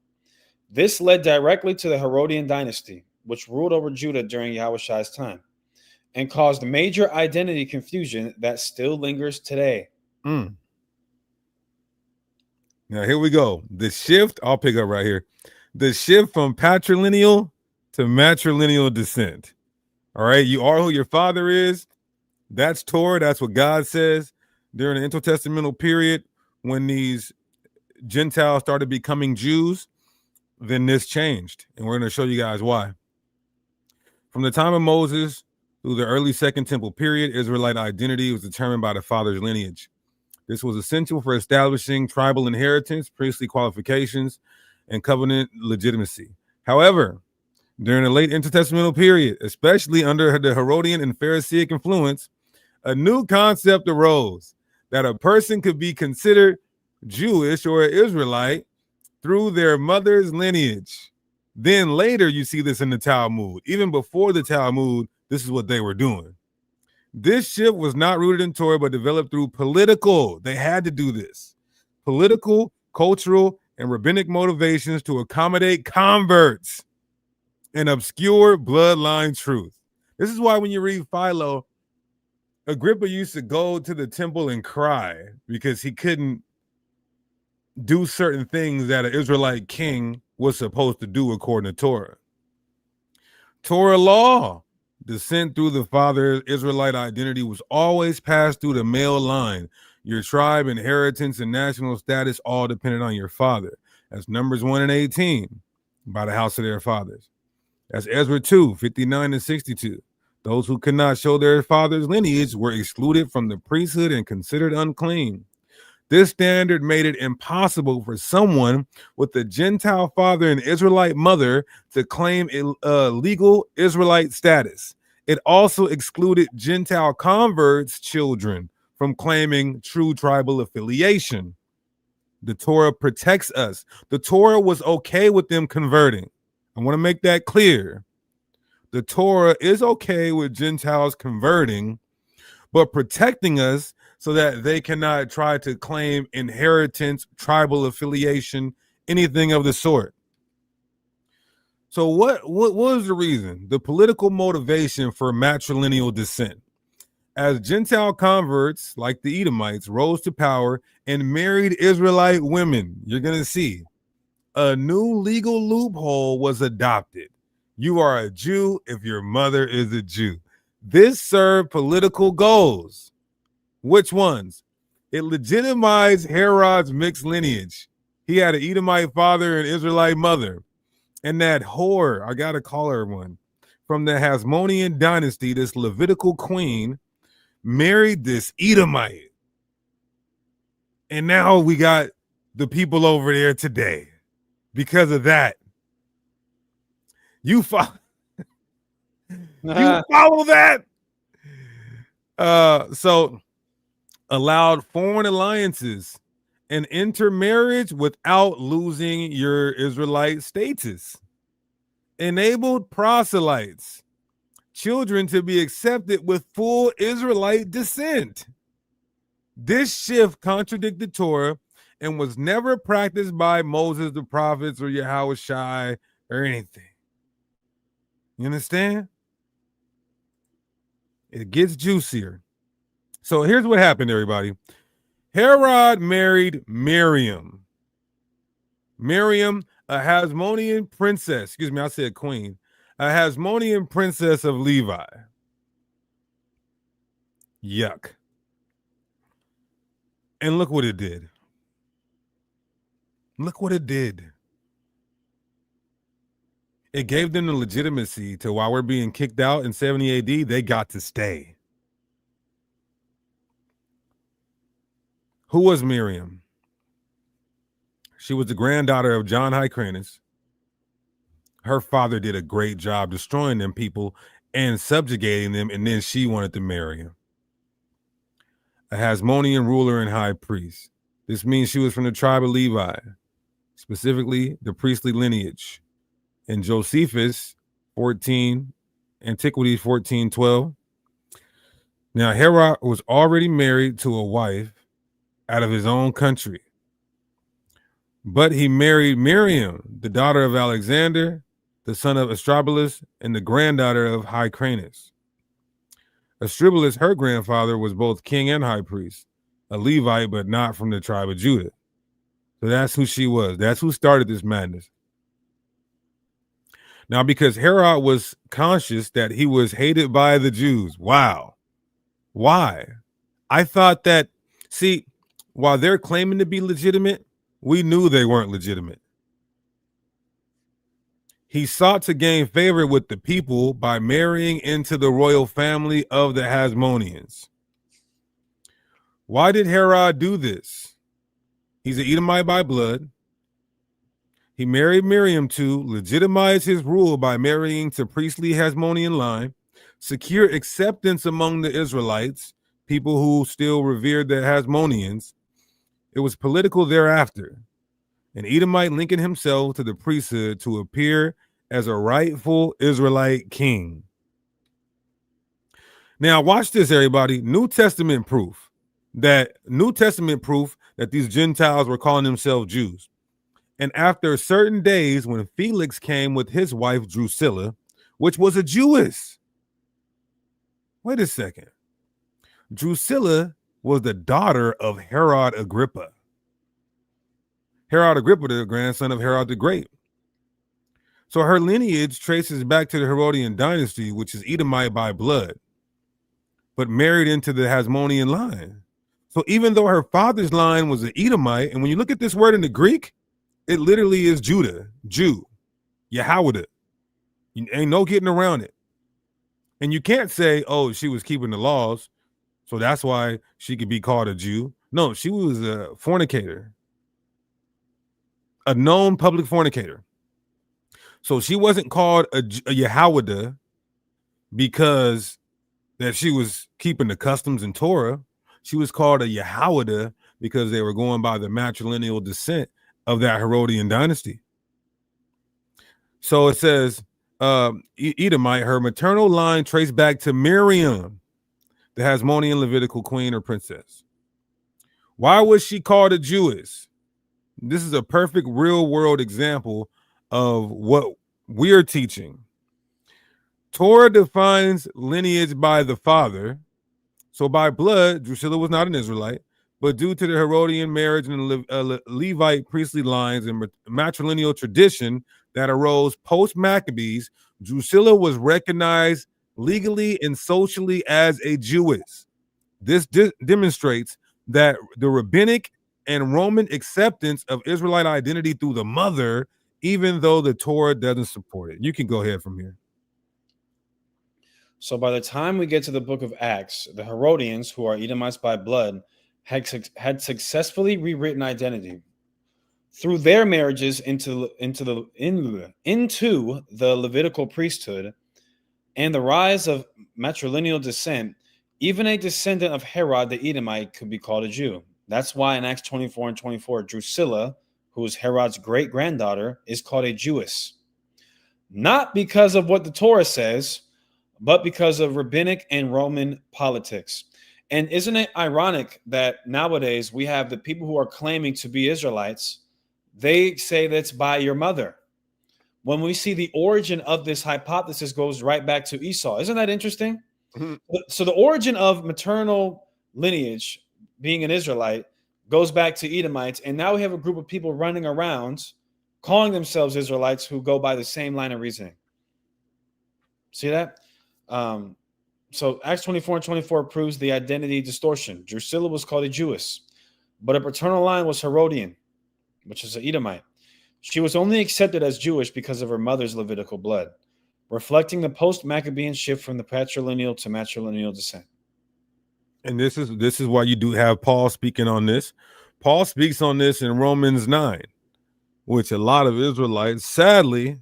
This led directly to the Herodian dynasty, which ruled over Judah during Yahushua's time, and caused major identity confusion that still lingers today. Now, here we go. The shift, I'll pick up right here. The shift from patrilineal to matrilineal descent. All right, you are who your father is. That's Torah. That's what God says. During the intertestamental period, when these Gentiles started becoming Jews, then this changed. And we're going to show you guys why. From the time of Moses through the early Second Temple period, Israelite identity was determined by the father's lineage. This was essential for establishing tribal inheritance, priestly qualifications, and covenant legitimacy. However, during the late intertestamental period, especially under the Herodian and Pharisaic influence, a new concept arose that a person could be considered Jewish or an Israelite through their mother's lineage. Then later you see this in the Talmud. Even before the Talmud, this is what they were doing. This shift was not rooted in Torah, but developed through political. They had to do this. Political, cultural, and rabbinic motivations to accommodate converts and obscure bloodline truth. This is why when you read Philo, Agrippa used to go to the temple and cry because he couldn't do certain things that an Israelite king was supposed to do according to Torah. Torah law, descent through the father, Israelite identity was always passed through the male line. Your tribe, inheritance, and national status all depended on your father. That's Numbers 1 and 18 by the house of their fathers. That's Ezra 2, 59 and 62. Those who could not show their father's lineage were excluded from the priesthood and considered unclean. This standard made it impossible for someone with a Gentile father and Israelite mother to claim a legal Israelite status. It also excluded Gentile converts' children from claiming true tribal affiliation. The Torah protects us. The Torah was okay with them converting. I want to make that clear. The Torah is okay with Gentiles converting, but protecting us so that they cannot try to claim inheritance, tribal affiliation, anything of the sort. So what was the reason? The political motivation for matrilineal descent. As Gentile converts, like the Edomites, rose to power and married Israelite women, you're going to see a new legal loophole was adopted. You are a Jew if your mother is a Jew. This served political goals. Which ones? It legitimized Herod's mixed lineage. He had an Edomite father and Israelite mother. And that whore, I got to call her one, from the Hasmonean dynasty, this Levitical queen, married this Edomite. And now we got the people over there today because of that. You follow that? So allowed foreign alliances and intermarriage without losing your Israelite status. Enabled proselytes, children to be accepted with full Israelite descent. This shift contradicted Torah and was never practiced by Moses, the prophets, or Yahweh Shai, or anything. You understand? It gets juicier. So here's what happened, everybody. Herod married Miriam. Miriam, a Hasmonean princess, excuse me, I said queen, a Hasmonean princess of Levi. Yuck. And look what it did. Look what it did. It gave them the legitimacy to, while we're being kicked out in 70 AD, they got to stay. Who was Miriam? She was the granddaughter of John Hyrcanus. Her father did a great job destroying them people and subjugating them, and then she wanted to marry him. A Hasmonean ruler and high priest. This means she was from the tribe of Levi, specifically the priestly lineage. In Josephus 14, Antiquities 14:12. Now Herod was already married to a wife out of his own country, but he married Miriam, the daughter of Alexander, the son of Astrobulus, and the granddaughter of Hyrcanus. Astrobulus, her grandfather, was both king and high priest, a Levite, but not from the tribe of Judah. So that's who she was. That's who started this madness. Now, because Herod was conscious that he was hated by the Jews. Wow. Why? I thought that, see, while they're claiming to be legitimate, we knew they weren't legitimate. He sought to gain favor with the people by marrying into the royal family of the Hasmoneans. Why did Herod do this? He's an Edomite by blood. He married Miriam to legitimize his rule by marrying to priestly Hasmonean line, secure acceptance among the Israelites, people who still revered the Hasmoneans. It was political thereafter. An Edomite linking himself to the priesthood to appear as a rightful Israelite king. Now, watch this, everybody. New Testament proof that these Gentiles were calling themselves Jews. And after certain days, when Felix came with his wife Drusilla, which was a Jewess. Wait a second. Drusilla was the daughter of Herod Agrippa. Herod Agrippa, the grandson of Herod the Great. So her lineage traces back to the Herodian dynasty, which is Edomite by blood, but married into the Hasmonean line. So even though her father's line was an Edomite, and when you look at this word in the Greek, it literally is Judah, Jew, Yahweh. Ain't no getting around it. And you can't say, oh, she was keeping the laws, so that's why she could be called a Jew. No, she was a fornicator, a known public fornicator. So she wasn't called a Yahweh because that she was keeping the customs and Torah. She was called a Yehowadah because they were going by the matrilineal descent of that Herodian dynasty. So it says, Edomite, her maternal line traced back to Miriam, the Hasmonean Levitical queen or princess. Why was she called a Jewess? This is a perfect real world example of what we're teaching. Torah defines lineage by the father. So by blood, Drusilla was not an Israelite, but due to the Herodian marriage and the Levite priestly lines and matrilineal tradition that arose post-Maccabees, Drusilla was recognized legally and socially as a Jewess. This demonstrates that the rabbinic and Roman acceptance of Israelite identity through the mother, even though the Torah doesn't support it. You can go ahead from here. So by the time we get to the book of Acts, the Herodians, who are Edomites by blood, had successfully rewritten identity through their marriages into the Levitical priesthood and the rise of matrilineal descent. Even a descendant of Herod the Edomite could be called a Jew. That's why in Acts 24 and 24, Drusilla, who is Herod's great-granddaughter, is called a Jewess. Not because of what the Torah says, but because of rabbinic and Roman politics. And isn't it ironic that nowadays we have the people who are claiming to be Israelites, they say that's by your mother. When we see the origin of this hypothesis goes right back to Esau. Isn't that interesting? Mm-hmm. So the origin of maternal lineage, being an Israelite, goes back to Edomites. And now we have a group of people running around calling themselves Israelites who go by the same line of reasoning. See that? So Acts 24 and 24 proves the identity distortion. Drusilla was called a Jewess, but her paternal line was Herodian, which is an Edomite. She was only accepted as Jewish because of her mother's Levitical blood, reflecting the post-Maccabean shift from the patrilineal to matrilineal descent. And this is why you do have Paul speaking on this. Paul speaks on this in Romans 9, which a lot of Israelites, sadly,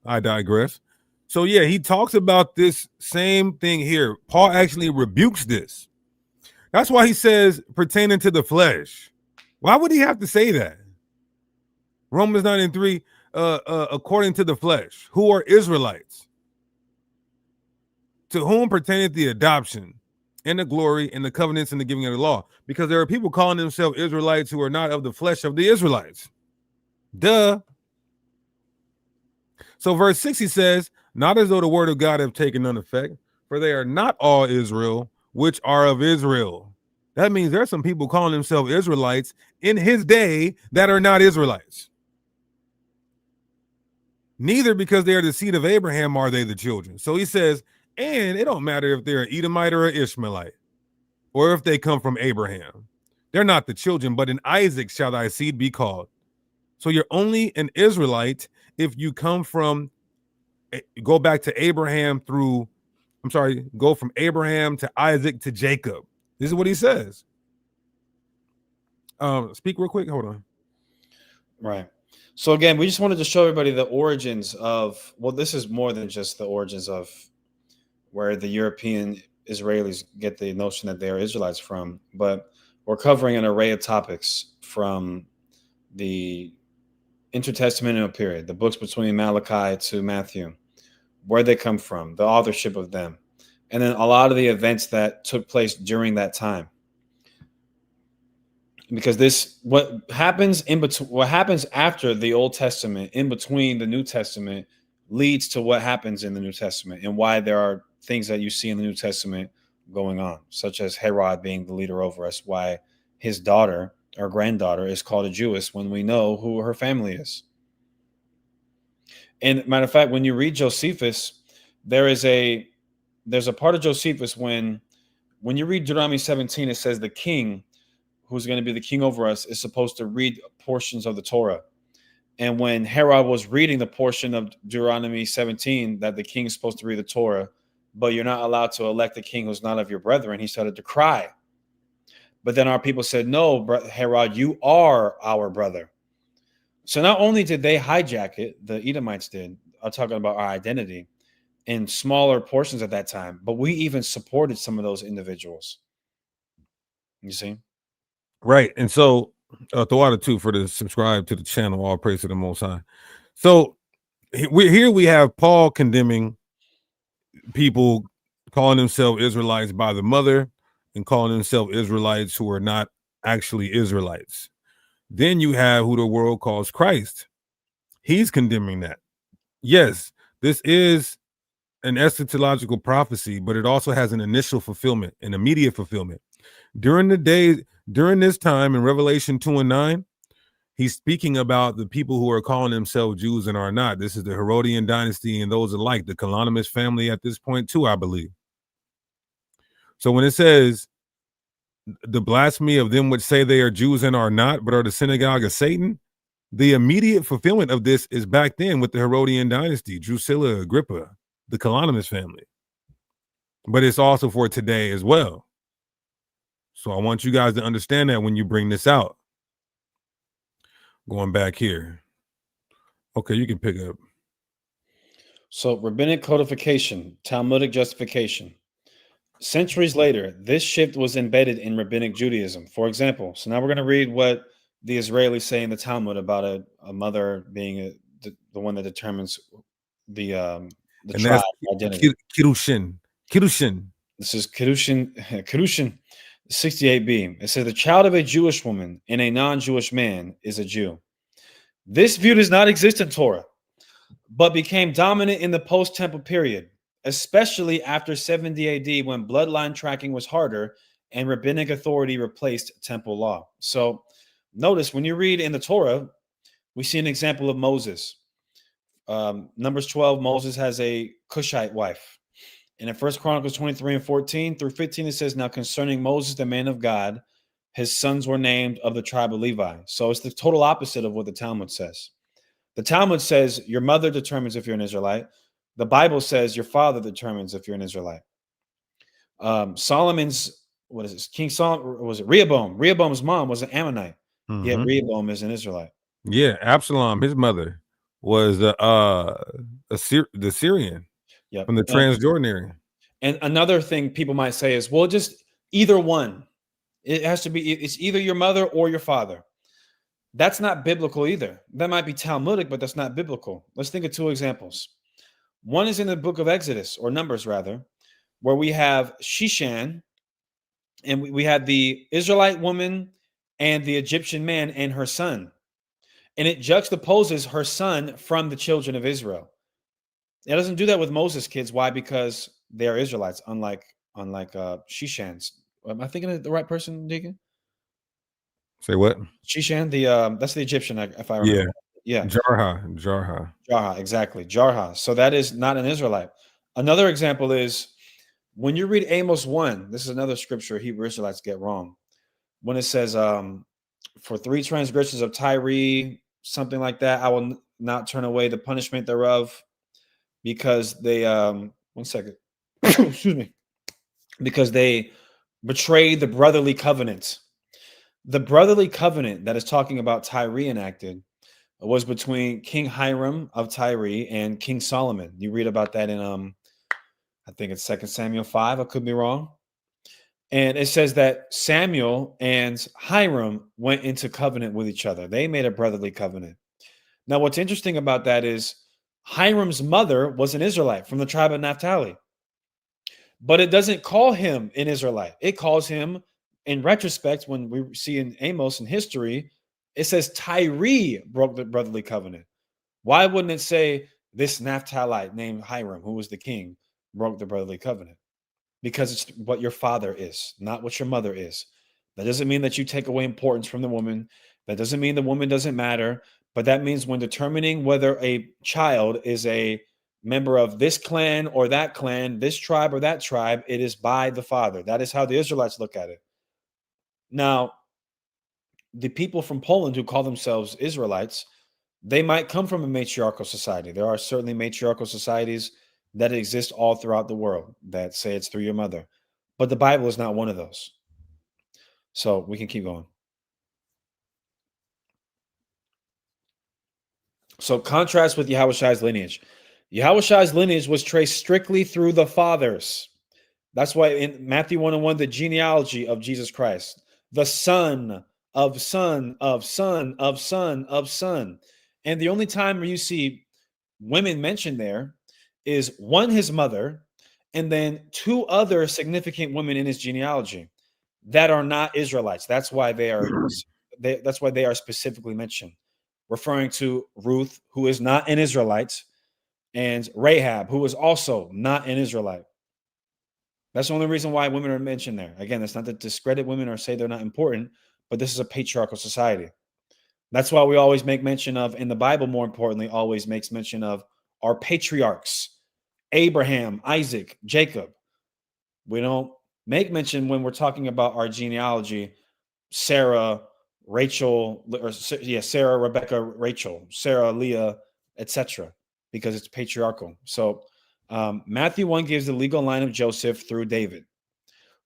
I digress. So yeah, he talks about this same thing here. Paul actually rebukes this. That's why he says pertaining to the flesh. Why would he have to say that? Romans 9 and 3, according to the flesh, who are Israelites, to whom pertaineth the adoption and the glory and the covenants and the giving of the law. Because there are people calling themselves Israelites who are not of the flesh of the Israelites. Duh. So verse 6, he says, not as though the word of God have taken none effect, for they are not all Israel, which are of Israel. That means there are some people calling themselves Israelites in his day that are not Israelites. Neither because they are the seed of Abraham are they the children. So he says, and it don't matter if they're an Edomite or an Ishmaelite, or if they come from Abraham. They're not the children, but in Isaac shall thy seed be called. So you're only an Israelite if you come from, go back to Abraham go from Abraham to Isaac to Jacob. This is what he says. Speak real quick. Hold on. Right. So again, we just wanted to show everybody the origins of, well, this is more than just the origins of where the European Israelis get the notion that they are Israelites from, but we're covering an array of topics from the intertestamental period, the books between Malachi to Matthew, where they come from, the authorship of them, and then a lot of the events that took place during that time. Because what happens after the Old Testament, in between the New Testament, leads to what happens in the New Testament and why there are things that you see in the New Testament going on, such as Herod being the leader over us, why his daughter or granddaughter is called a Jewess when we know who her family is. And matter of fact, when you read Josephus, there's a part of Josephus when you read Deuteronomy 17, it says the king who's going to be the king over us is supposed to read portions of the Torah. And when Herod was reading the portion of Deuteronomy 17 that the king is supposed to read the Torah, but you're not allowed to elect a king who's not of your brethren, he started to cry. But then our people said, no, Herod, you are our brother. So not only did they hijack it, the Edomites did, I'm talking about our identity, in smaller portions at that time, but we even supported some of those individuals. You see? Right. And so the water too for the subscribe to the channel. All praise to the Most High. So we have Paul condemning people calling themselves Israelites by the mother and calling themselves Israelites who are not actually Israelites. Then you have who the world calls Christ. He's condemning that. Yes, this is an eschatological prophecy, but it also has an initial fulfillment, an immediate fulfillment. During this time in Revelation 2 and 9, he's speaking about the people who are calling themselves Jews and are not. This is the Herodian dynasty and those alike, the Colonimus family at this point too, I believe. So when it says the blasphemy of them which say they are Jews and are not, but are the synagogue of Satan, the immediate fulfillment of this is back then with the Herodian dynasty, Drusilla, Agrippa, the Colonimus family. But it's also for today as well. So I want you guys to understand that when you bring this out. Going back here. Okay, you can pick up. So rabbinic codification, Talmudic justification. Centuries later, this shift was embedded in rabbinic Judaism. For example, so now we're going to read what the Israelis say in the Talmud about a mother being the one that determines the tribe identity. Kiddushin. This is Kiddushin 68b. It says the child of a Jewish woman and a non-Jewish man is a Jew. This view does not exist in Torah, but became dominant in the post-temple period, especially after 70 AD when bloodline tracking was harder and rabbinic authority replaced temple law. So notice when you read in the Torah, we see an example of Moses. Numbers 12, Moses has a Cushite wife. And in 1 Chronicles 23 and 14 through 15, it says, now concerning Moses, the man of God, his sons were named of the tribe of Levi. So it's the total opposite of what the Talmud says. The Talmud says your mother determines if you're an Israelite. The Bible says your father determines if you're an Israelite. Solomon's, what is this? King Solomon, was it Rehoboam? Rehoboam's mom was an Ammonite. Yet Rehoboam is an Israelite. Yeah, Absalom, his mother was the Syrian. Yep. From the Transjordan. And another thing people might say is, well, just either one. It has to be, it's either your mother or your father. That's not biblical either. That might be Talmudic, but that's not biblical. Let's think of two examples. One is in the book of Exodus, or Numbers rather, where we have Sheshan, and we had the Israelite woman and the Egyptian man and her son. And it juxtaposes her son from the children of Israel. It doesn't do that with Moses' kids. Why? Because they are Israelites, unlike Sheshan's. Am I thinking of the right person, Deacon? Say what? Sheshan, that's the Egyptian, if I remember. Yeah. Jarha, exactly. Jarha. So that is not an Israelite. Another example is when you read Amos 1, this is another scripture Hebrew Israelites get wrong. When it says, for 3 transgressions of Tyre, something like that, I will not turn away the punishment thereof, because they, one second, excuse me, because they betrayed the brotherly covenant. The brotherly covenant that is talking about Tyre enacted was between King Hiram of Tyre and King Solomon. You read about that in, I think it's 2 Samuel 5. I could be wrong. And it says that Samuel and Hiram went into covenant with each other. They made a brotherly covenant. Now, what's interesting about that is Hiram's mother was an Israelite from the tribe of Naphtali. But it doesn't call him an Israelite. It calls him, in retrospect, when we see in Amos in history, it says Tyre broke the brotherly covenant. Why wouldn't it say this Naphthalite named Hiram, who was the king, broke the brotherly covenant? Because it's what your father is, not what your mother is. That doesn't mean that you take away importance from the woman. That doesn't mean the woman doesn't matter. But that means when determining whether a child is a member of this clan or that clan, this tribe or that tribe, it is by the father. That is how the Israelites look at it. Now, the people from Poland who call themselves Israelites, they might come from a matriarchal society. There are certainly matriarchal societies that exist all throughout the world that say it's through your mother. But the Bible is not one of those. So we can keep going. So contrast with Yahushai's lineage. Yahushai's lineage was traced strictly through the fathers. That's why in Matthew 1:1, the genealogy of Jesus Christ. the son of son of son of son of son. And the only time where you see women mentioned there is one, his mother, and then two other significant women in his genealogy that are not Israelites. That's why they are that's why they are specifically mentioned, referring to Ruth, who is not an Israelite, and Rahab, who is also not an Israelite. That's the only reason why women are mentioned there. Again, that's not to discredit women or say they're not important, but this is a patriarchal society. That's why we always make mention of, in the Bible, more importantly, always makes mention of our patriarchs, Abraham, Isaac, Jacob. We don't make mention when we're talking about our genealogy, Sarah, Rachel, or Sarah, Rebecca, Rachel, Sarah, Leah, etc., because it's patriarchal. So Matthew 1 gives the legal line of Joseph through David.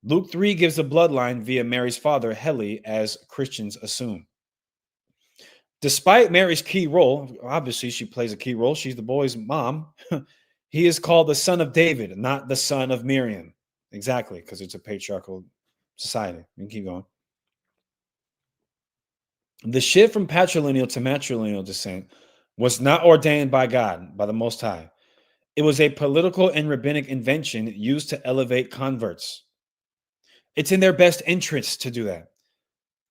Luke 3 gives the bloodline via Mary's father, Heli, as Christians assume. Despite Mary's key role, obviously she plays a key role, she's the boy's mom, he is called the son of David, not the son of Miriam. Exactly, because it's a patriarchal society. We can keep going. The shift from patrilineal to matrilineal descent was not ordained by God, by the Most High. It was a political and rabbinic invention used to elevate converts. It's in their best interest to do that.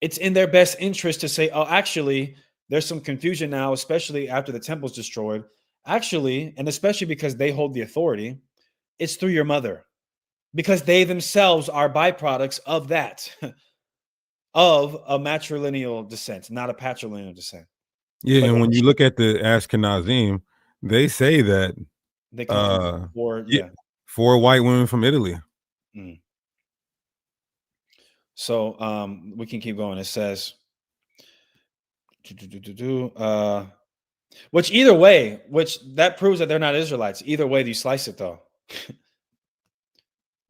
It's in their best interest to say, oh, actually, there's some confusion now, especially after the temple's destroyed. Actually, and especially because they hold the authority, it's through your mother, because they themselves are byproducts of that, of a matrilineal descent, not a patrilineal descent. Yeah, and when you look at the Ashkenazim, they say that they come from four white women from Italy. Mm. So we can keep going. It says, which either way, which that proves that they're not Israelites. Either way you slice it, though.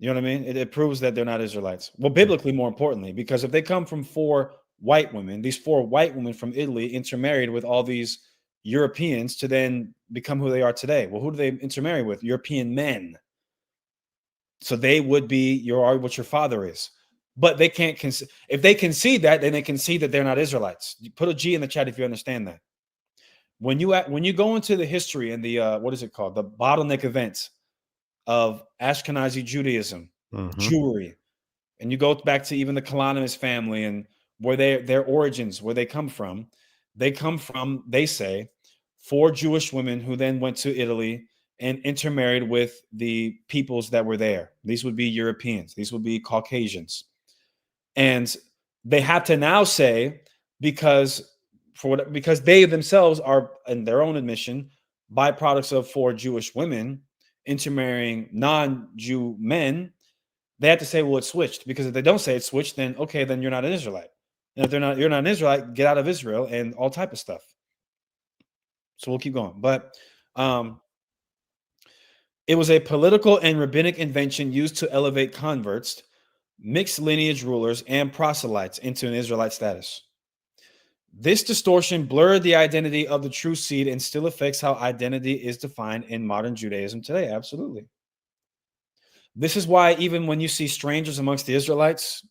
You know what I mean? It proves that they're not Israelites. Well, biblically, more importantly, because if they come from four white women, these four white women from Italy intermarried with all these Europeans to then become who they are today. Well, who do they intermarry with? European men. So they would be what your father is. But they can't if they concede that, then they concede that they're not Israelites. You put a G in the chat if you understand that. When you go into the history and the what is it called? The bottleneck events of Ashkenazi Judaism, Jewry, and you go back to even the Kalanimus family and where their origins, where they come from, they say, four Jewish women who then went to Italy and intermarried with the peoples that were there. These would be Europeans. These would be Caucasians. And they have to now say, because they themselves are, in their own admission, byproducts of four Jewish women intermarrying non-Jew men, they have to say, well, it's switched. Because if they don't say it's switched, then okay, then you're not an Israelite. And if you're not an Israelite, get out of Israel and all type of stuff. So we'll keep going. But it was a political and rabbinic invention used to elevate converts, mixed lineage rulers, and proselytes into an Israelite status. This distortion blurred the identity of the true seed and still affects how identity is defined in modern Judaism today. Absolutely. This is why even when you see strangers amongst the Israelites,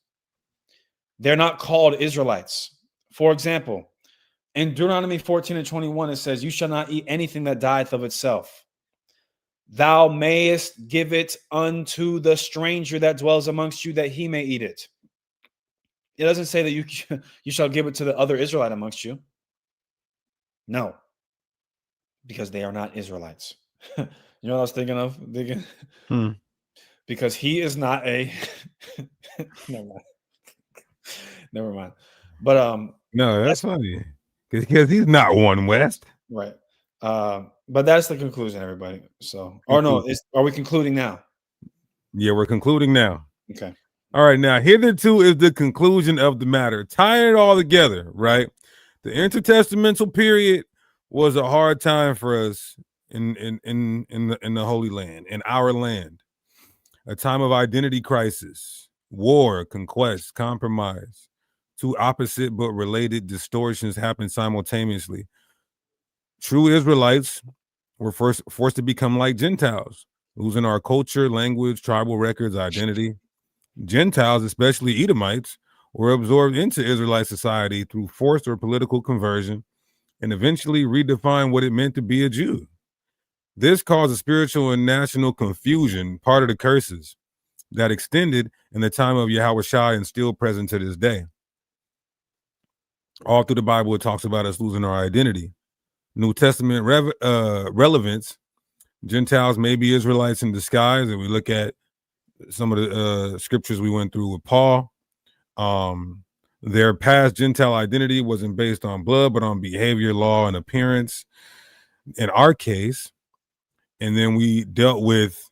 they're not called Israelites. For example, in Deuteronomy 14:21, it says, you shall not eat anything that dieth of itself. Thou mayest give it unto the stranger that dwells amongst you, that he may eat it. It doesn't say that you shall give it to the other Israelite amongst you. No, because they are not Israelites. You know what I was thinking of? Because he is not a never mind. But no, that's funny. Because he's not one West. Right. But that's the conclusion, everybody. So, or no, are we concluding now? Yeah, we're concluding now. Okay. All right. Now, hitherto is the conclusion of the matter. Tying it all together, right? The intertestamental period was a hard time for us in the Holy Land, in our land. A time of identity crisis, war, conquest, compromise. Two opposite but related distortions happened simultaneously. True Israelites were forced to become like Gentiles, losing our culture, language, tribal records, identity. Gentiles, especially Edomites, were absorbed into Israelite society through forced or political conversion and eventually redefined what it meant to be a Jew. This caused a spiritual and national confusion, part of the curses that extended in the time of Yahushua and still present to this day. All through the Bible, it talks about us losing our identity. New Testament relevance, Gentiles may be Israelites in disguise, and we look at some of the scriptures we went through with Paul. Their past Gentile identity wasn't based on blood, but on behavior, law, and appearance. In our case, and then we dealt with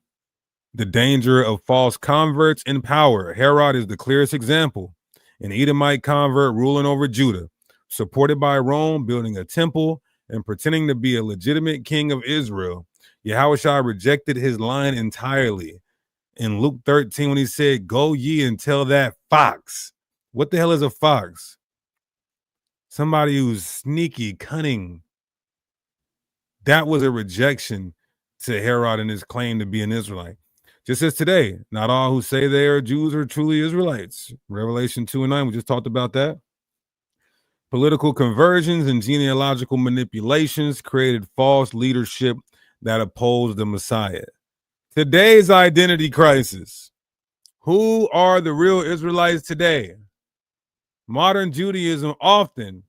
the danger of false converts in power. Herod is the clearest example. An Edomite convert ruling over Judah, supported by Rome, building a temple and pretending to be a legitimate king of Israel. Yahushua rejected his line entirely. In Luke 13, when he said, "Go ye and tell that fox." What the hell is a fox? Somebody who's sneaky, cunning. That was a rejection to Herod and his claim to be an Israelite. Just as today, not all who say they are Jews are truly Israelites. Revelation 2:9, we just talked about that. Political conversions and genealogical manipulations created false leadership that opposed the Messiah. Today's identity crisis. Who are the real Israelites today? Modern Judaism often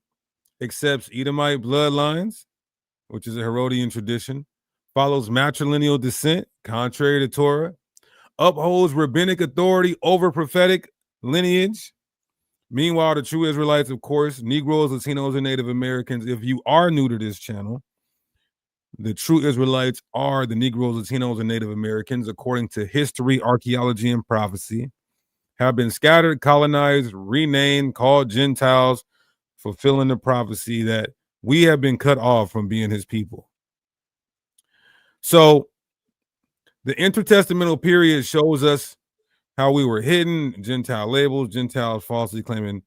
accepts Edomite bloodlines, which is a Herodian tradition, follows matrilineal descent, contrary to Torah, upholds rabbinic authority over prophetic lineage. Meanwhile, the true Israelites, of course, Negroes, Latinos, and Native Americans. If you are new to this channel, the true Israelites are the Negroes, Latinos, and Native Americans, according to history, archaeology, and prophecy, have been scattered, colonized, renamed, called Gentiles, fulfilling the prophecy that we have been cut off from being his people. So the intertestamental period shows us how we were hidden, Gentile labels, Gentiles falsely claiming,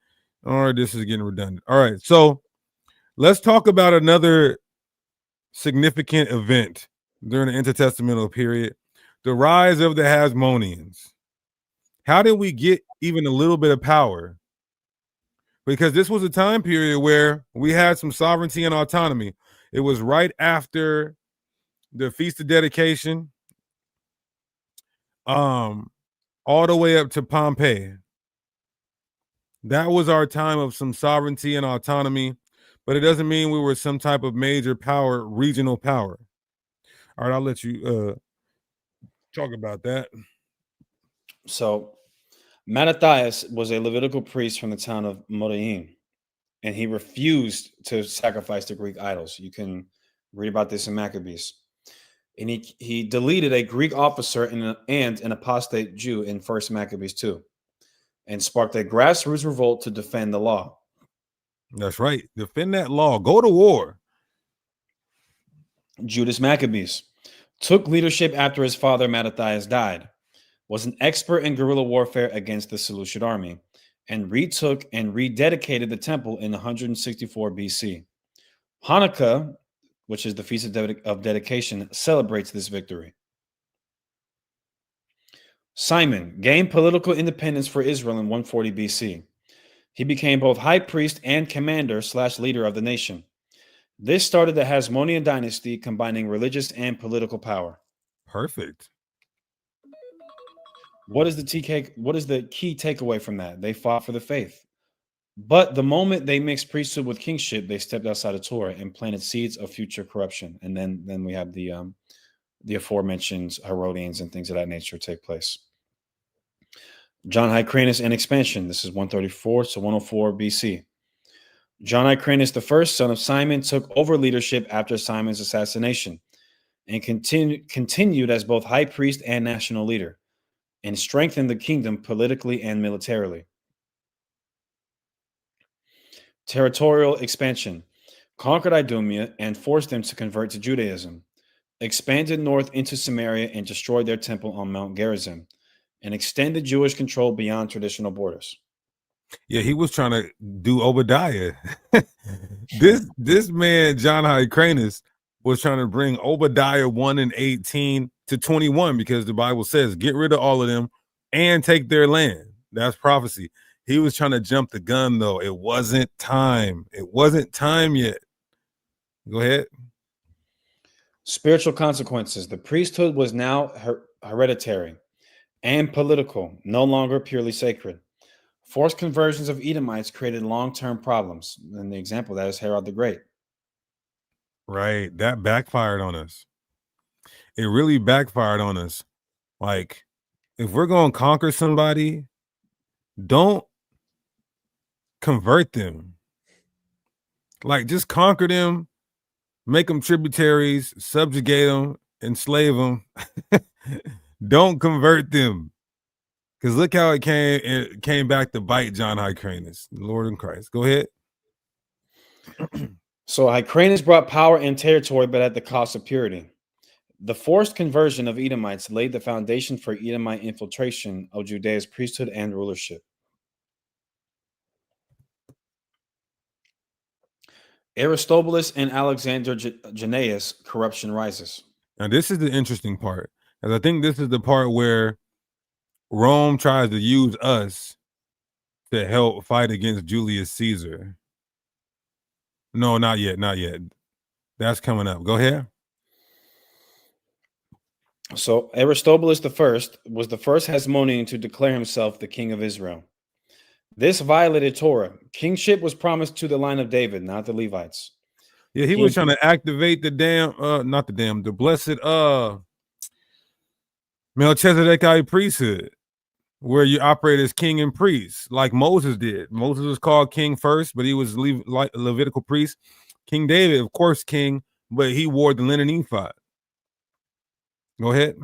all right, this is getting redundant. All right, so let's talk about another significant event during the intertestamental period, the rise of the Hasmoneans. How did we get even a little bit of power? Because this was a time period where we had some sovereignty and autonomy. It was right after the Feast of Dedication, all the way up to Pompeii. That was our time of some sovereignty and autonomy, but it doesn't mean we were some type of major power, regional power. All right, I'll let you talk about that. So Mattathias was a Levitical priest from the town of Modaim, and he refused to sacrifice to Greek idols. You can read about this in Maccabees. And he deleted a Greek officer and an apostate Jew in 1 Maccabees 2, and sparked a grassroots revolt to defend the law. That's right. Defend that law. Go to war. Judas Maccabees took leadership after his father Mattathias died, was an expert in guerrilla warfare against the Seleucid army, and retook and rededicated the temple in 164 BC. Hanukkah, which is the Feast of Dedication, celebrates this victory. Simon gained political independence for Israel in 140 BC. He became both high priest and commander/leader of the nation. This started the Hasmonean dynasty, combining religious and political power. Perfect. What is the key takeaway from that? They fought for the faith. But the moment they mixed priesthood with kingship, they stepped outside of Torah and planted seeds of future corruption. And then we have the aforementioned Herodians and things of that nature take place. John Hyrcanus and expansion. This is 134 to 104 BC. John Hyrcanus I, son of Simon, took over leadership after Simon's assassination and continued as both high priest and national leader, and strengthened the kingdom politically and militarily. Territorial expansion. Conquered Idumea and forced them to convert to Judaism, expanded north into Samaria and destroyed their temple on Mount Gerizim, and extended Jewish control beyond traditional borders. Yeah, he was trying to do Obadiah. This man, John Hyrcanus, was trying to bring Obadiah 1:18 to 21, because the Bible says, get rid of all of them and take their land. That's prophecy. He was trying to jump the gun, though. It wasn't time. It wasn't time yet. Go ahead. Spiritual consequences. The priesthood was now hereditary and political, no longer purely sacred. Forced conversions of Edomites created long-term problems. And the example of that is Herod the Great. Right. That backfired on us. It really backfired on us. Like, if we're going to conquer somebody, don't convert them. Like, just conquer them, make them tributaries, subjugate them, enslave them. Don't convert them. Because look how it came back to bite John Hyrcanus, Lord in Christ. Go ahead. So Hyrcanus brought power and territory, but at the cost of purity. The forced conversion of Edomites laid the foundation for Edomite infiltration of Judea's priesthood and rulership. Aristobulus and Alexander Jannaeus, corruption rises. Now, this is the interesting part. And I think this is the part where Rome tries to use us to help fight against Julius Caesar. No, not yet. Not yet. That's coming up. Go ahead. So Aristobulus I was the first Hasmonean to declare himself the king of Israel. This violated Torah. Kingship was promised to the line of David, not the Levites. Yeah, he was trying to activate the blessed Melchizedekite priesthood, where you operate as king and priest, like Moses did. Moses was called king first, but he was Levitical priest. King David, of course, king, but he wore the linen ephod. Go ahead.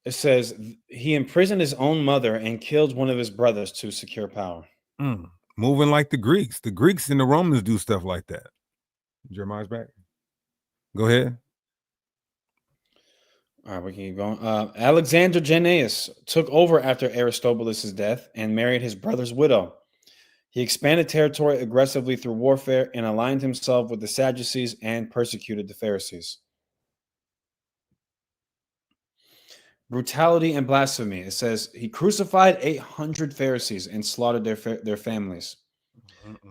It says he imprisoned his own mother and killed one of his brothers to secure power. Moving like the Greeks. The Greeks and the Romans do stuff like that. Jeremiah's back. Go ahead. All right, we can keep going. Alexander Jannaeus took over after Aristobulus' death and married his brother's widow. He expanded territory aggressively through warfare and aligned himself with the Sadducees and persecuted the Pharisees. Brutality and blasphemy. It says he crucified 800 Pharisees and slaughtered their families.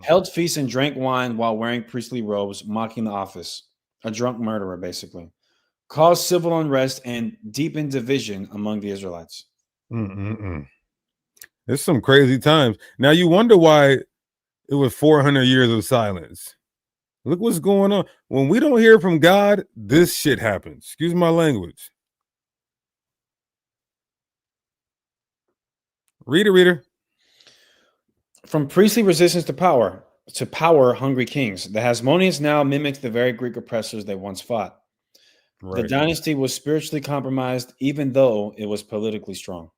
Held feasts and drank wine while wearing priestly robes, mocking the office. A drunk murderer, basically. Caused civil unrest and deepened division among the Israelites. There's some crazy times. Now you wonder why it was 400 years of silence. Look what's going on. When we don't hear from God, this shit happens. Excuse my language. Reader. From priestly resistance to power-hungry kings, the Hasmoneans now mimicked the very Greek oppressors they once fought. Right. The dynasty was spiritually compromised, even though it was politically strong.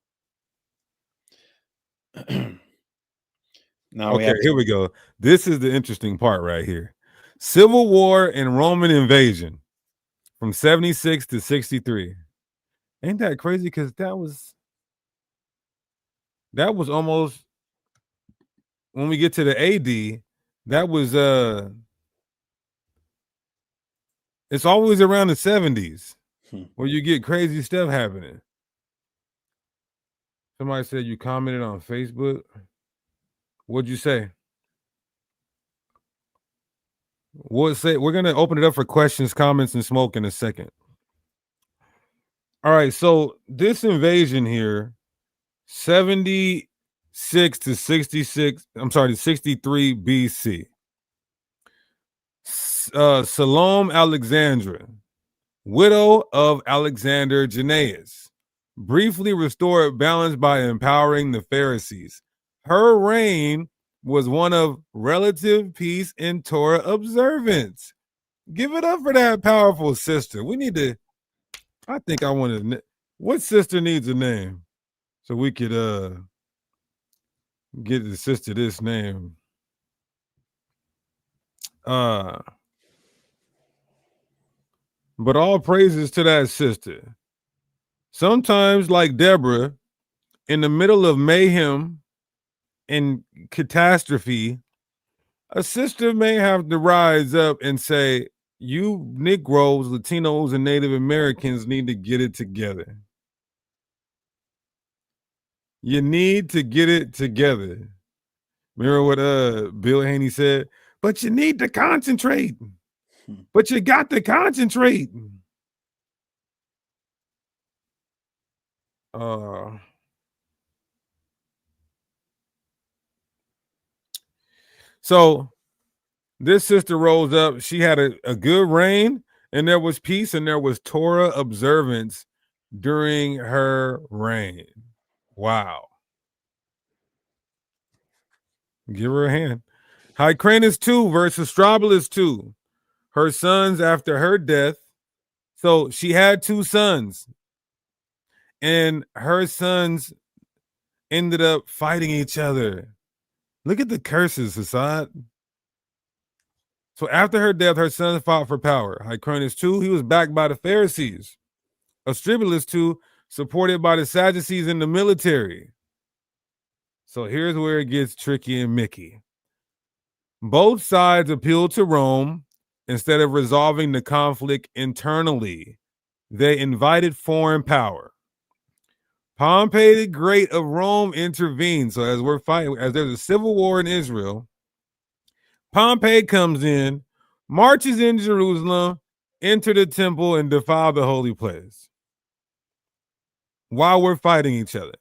Now here we go. This is the interesting part right here. Civil War and Roman invasion from 76 to 63. Ain't that crazy? Because that was almost, when we get to the AD, that was it's always around the 70s where you get crazy stuff happening. Somebody said you commented on Facebook. What'd you say? We're gonna open it up for questions, comments, and smoke in a second. All right, so this invasion here, 76 to 63 BC. Salome Alexandra, widow of Alexander Jannaeus, briefly restored balance by empowering the Pharisees. Her reign was one of relative peace and Torah observance. Give it up for that powerful sister. We need to, I think I want to, what sister needs a name? So we could get the sister this name. But all praises to that sister. Sometimes, like Deborah, in the middle of mayhem and catastrophe, a sister may have to rise up and say, you Negroes, Latinos, and Native Americans need to get it together. You need to get it together. Remember what Bill Haney said? But you need to concentrate. But you got to concentrate. So this sister rose up. She had a good reign, and there was peace, and there was Torah observance during her reign. Wow. Give her a hand. Hyrcanus 2 versus Strobylus 2. Her sons after her death. So she had 2 sons, and her sons ended up fighting each other. Look at the curses, Hassad. So after her death, her sons fought for power. Hyrcanus 2, he was backed by the Pharisees. Astrobulus 2, supported by the Sadducees in the military. So here's where it gets tricky and Mickey. Both sides appealed to Rome instead of resolving the conflict internally. They invited foreign power. Pompey the Great of Rome intervened. So as we're fighting, as there's a civil war in Israel, Pompey comes in, marches in Jerusalem, enter the temple, and defile the holy place while we're fighting each other.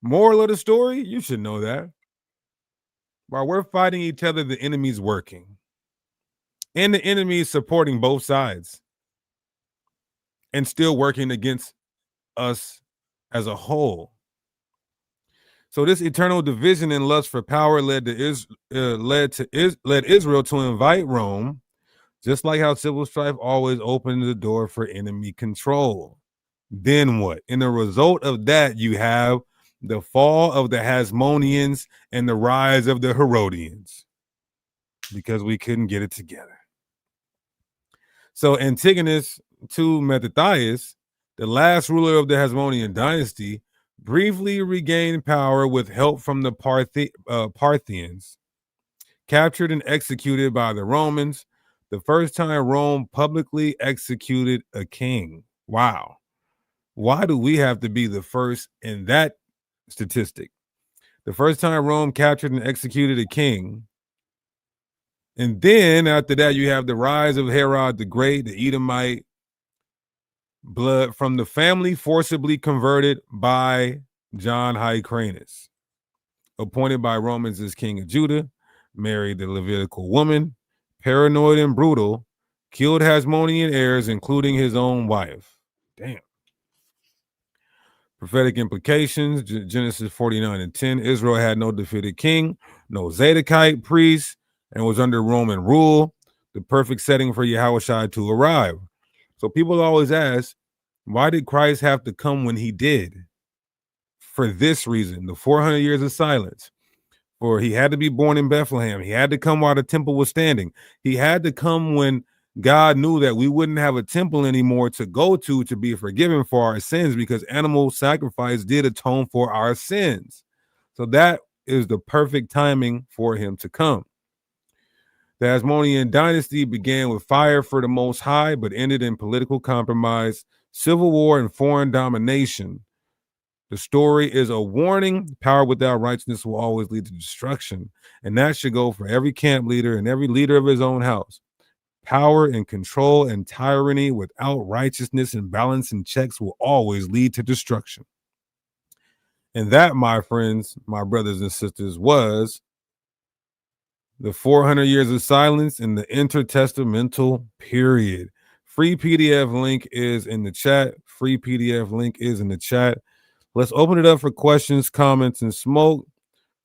Moral of the story, you should know that. While we're fighting each other, the enemy's working. And the enemy is supporting both sides and still working against us as a whole. So this eternal division and lust for power led Israel to invite Rome, just like how civil strife always opened the door for enemy control. Then what? In the result of that, you have the fall of the Hasmoneans and the rise of the Herodians, because we couldn't get it together. So Antigonus II Mattathias, the last ruler of the Hasmonean dynasty, briefly regained power with help from the Parthians, captured and executed by the Romans, the first time Rome publicly executed a king. Wow. Why do we have to be the first in that statistic? The first time Rome captured and executed a king. And then after that, you have the rise of Herod the Great, the Edomite blood from the family forcibly converted by John Hyrcanus, appointed by Romans as king of Judah, married the Levitical woman, paranoid and brutal, killed Hasmonean heirs, including his own wife. Damn. Prophetic implications, Genesis 49:10. Israel had no defeated king, no Zadokite priest, and was under Roman rule, the perfect setting for Yahushua to arrive. So people always ask, why did Christ have to come when he did? For this reason, the 400 years of silence. For he had to be born in Bethlehem. He had to come while the temple was standing. He had to come when God knew that we wouldn't have a temple anymore to go to be forgiven for our sins, because animal sacrifice did atone for our sins. So that is the perfect timing for him to come. The Hasmonean dynasty began with fire for the Most High, but ended in political compromise, civil war, and foreign domination. The story is a warning. Power without righteousness will always lead to destruction. And that should go for every camp leader and every leader of his own house. Power and control and tyranny without righteousness and balance and checks will always lead to destruction. And that, my friends, my brothers and sisters, was the 400 years of silence in the intertestamental period. Free PDF link is in the chat. Free PDF link is in the chat. Let's open it up for questions, comments, and smoke.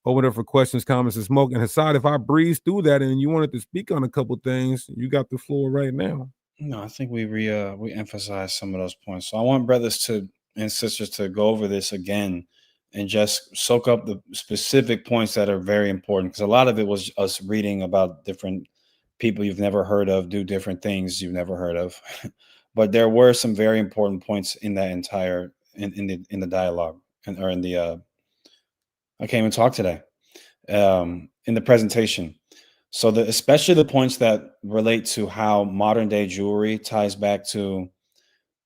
Open it up for questions, comments, and smoke. And Hassad, if I breeze through that and you wanted to speak on a couple things, you got the floor right now. No, I think we emphasize some of those points. So I want brothers and sisters to go over this again and just soak up the specific points that are very important, because a lot of it was us reading about different people you've never heard of do different things you've never heard of. But there were some very important points in that entire in the dialogue or in the I can't even talk today. In the presentation. So especially the points that relate to how modern day Jewry ties back to,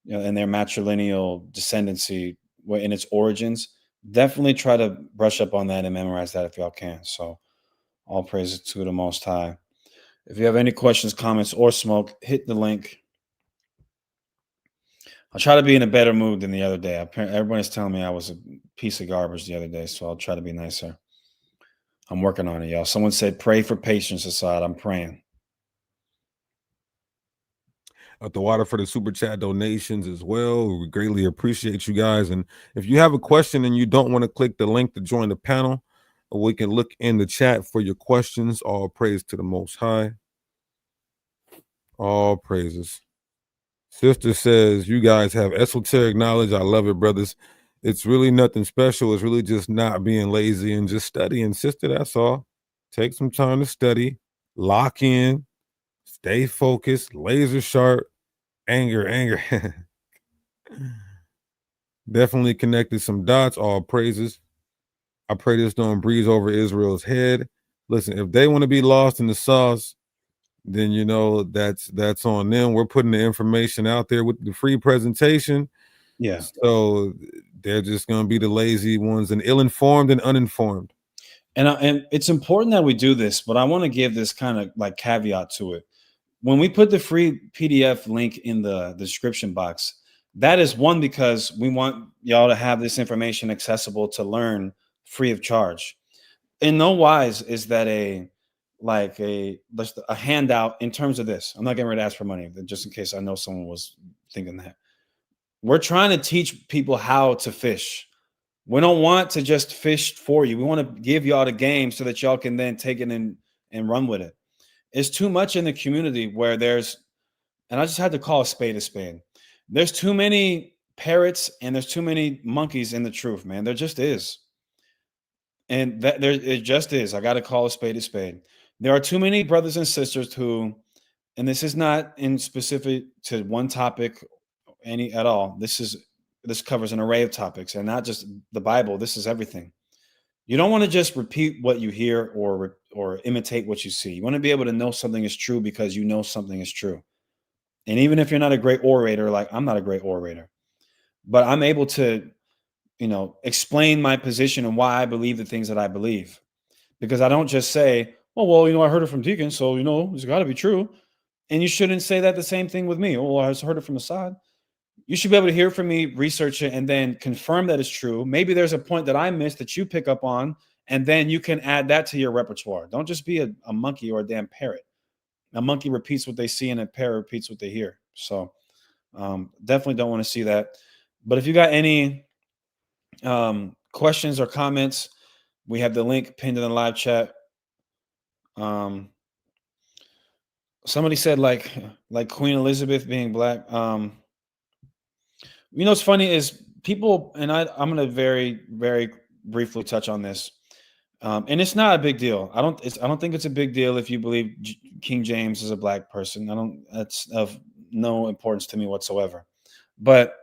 in their matrilineal descendancy, in its origins, definitely try to brush up on that and memorize that if y'all can. So all praises to the Most High. If you have any questions, comments, or smoke, hit the link. I'll try to be in a better mood than the other day. Everybody's telling me I was a piece of garbage the other day, so I'll try to be nicer. I'm working on it, y'all. Someone said, pray for patience, Assad. I'm praying. Out the water for the super chat donations as well. We greatly appreciate you guys. And if you have a question and you don't want to click the link to join the panel, we can look in the chat for your questions. All praise to the Most High. All praises. Sister says, you guys have esoteric knowledge. I love it, brothers. It's really nothing special. It's really just not being lazy and just studying. Sister, that's all. Take some time to study, lock in, stay focused, laser sharp, anger. Definitely connected some dots, all praises. I pray this don't breeze over Israel's head. Listen, if they want to be lost in the sauce, then you know that's on them. We're putting the information out there with the free presentation. Yeah. So they're just going to be the lazy ones and ill-informed and uninformed. And it's important that we do this, but I want to give this kind of like caveat to it. When we put the free PDF link in the description box, that is one, because we want y'all to have this information accessible to learn free of charge. In no wise is that a handout in terms of this. I'm not getting ready to ask for money, just in case I know someone was thinking that. We're trying to teach people how to fish. We don't want to just fish for you. We want to give y'all the game so that y'all can then take it and run with it. It's too much in the community where and I just had to call a spade a spade. There's too many parrots and there's too many monkeys in the truth, man. There just is. And it just is. I got to call a spade a spade. There are too many brothers and sisters who, and this is not in specific to one topic at all. This covers an array of topics and not just the Bible. This is everything. You don't want to just repeat what you hear or imitate what you see. You want to be able to know something is true because you know something is true. And even if you're not a great orator, like I'm not a great orator, but I'm able to, explain my position and why I believe the things that I believe. Because I don't just say, oh, well, I heard it from Deacon, so, it's got to be true. And you shouldn't say that the same thing with me. Oh, well, I just heard it from Assad. You should be able to hear from me, research it, and then confirm that it's true. Maybe there's a point that I missed that you pick up on, and then you can add that to your repertoire. Don't just be a monkey or a damn parrot. A monkey repeats what they see, and a parrot repeats what they hear. So definitely don't want to see that. But if you got any questions or comments, we have the link pinned in the live chat. Somebody said like Queen Elizabeth being black. What's funny is people, and I'm going to very, very briefly touch on this. And it's not a big deal. I don't think it's a big deal if you believe King James is a black person. That's of no importance to me whatsoever. But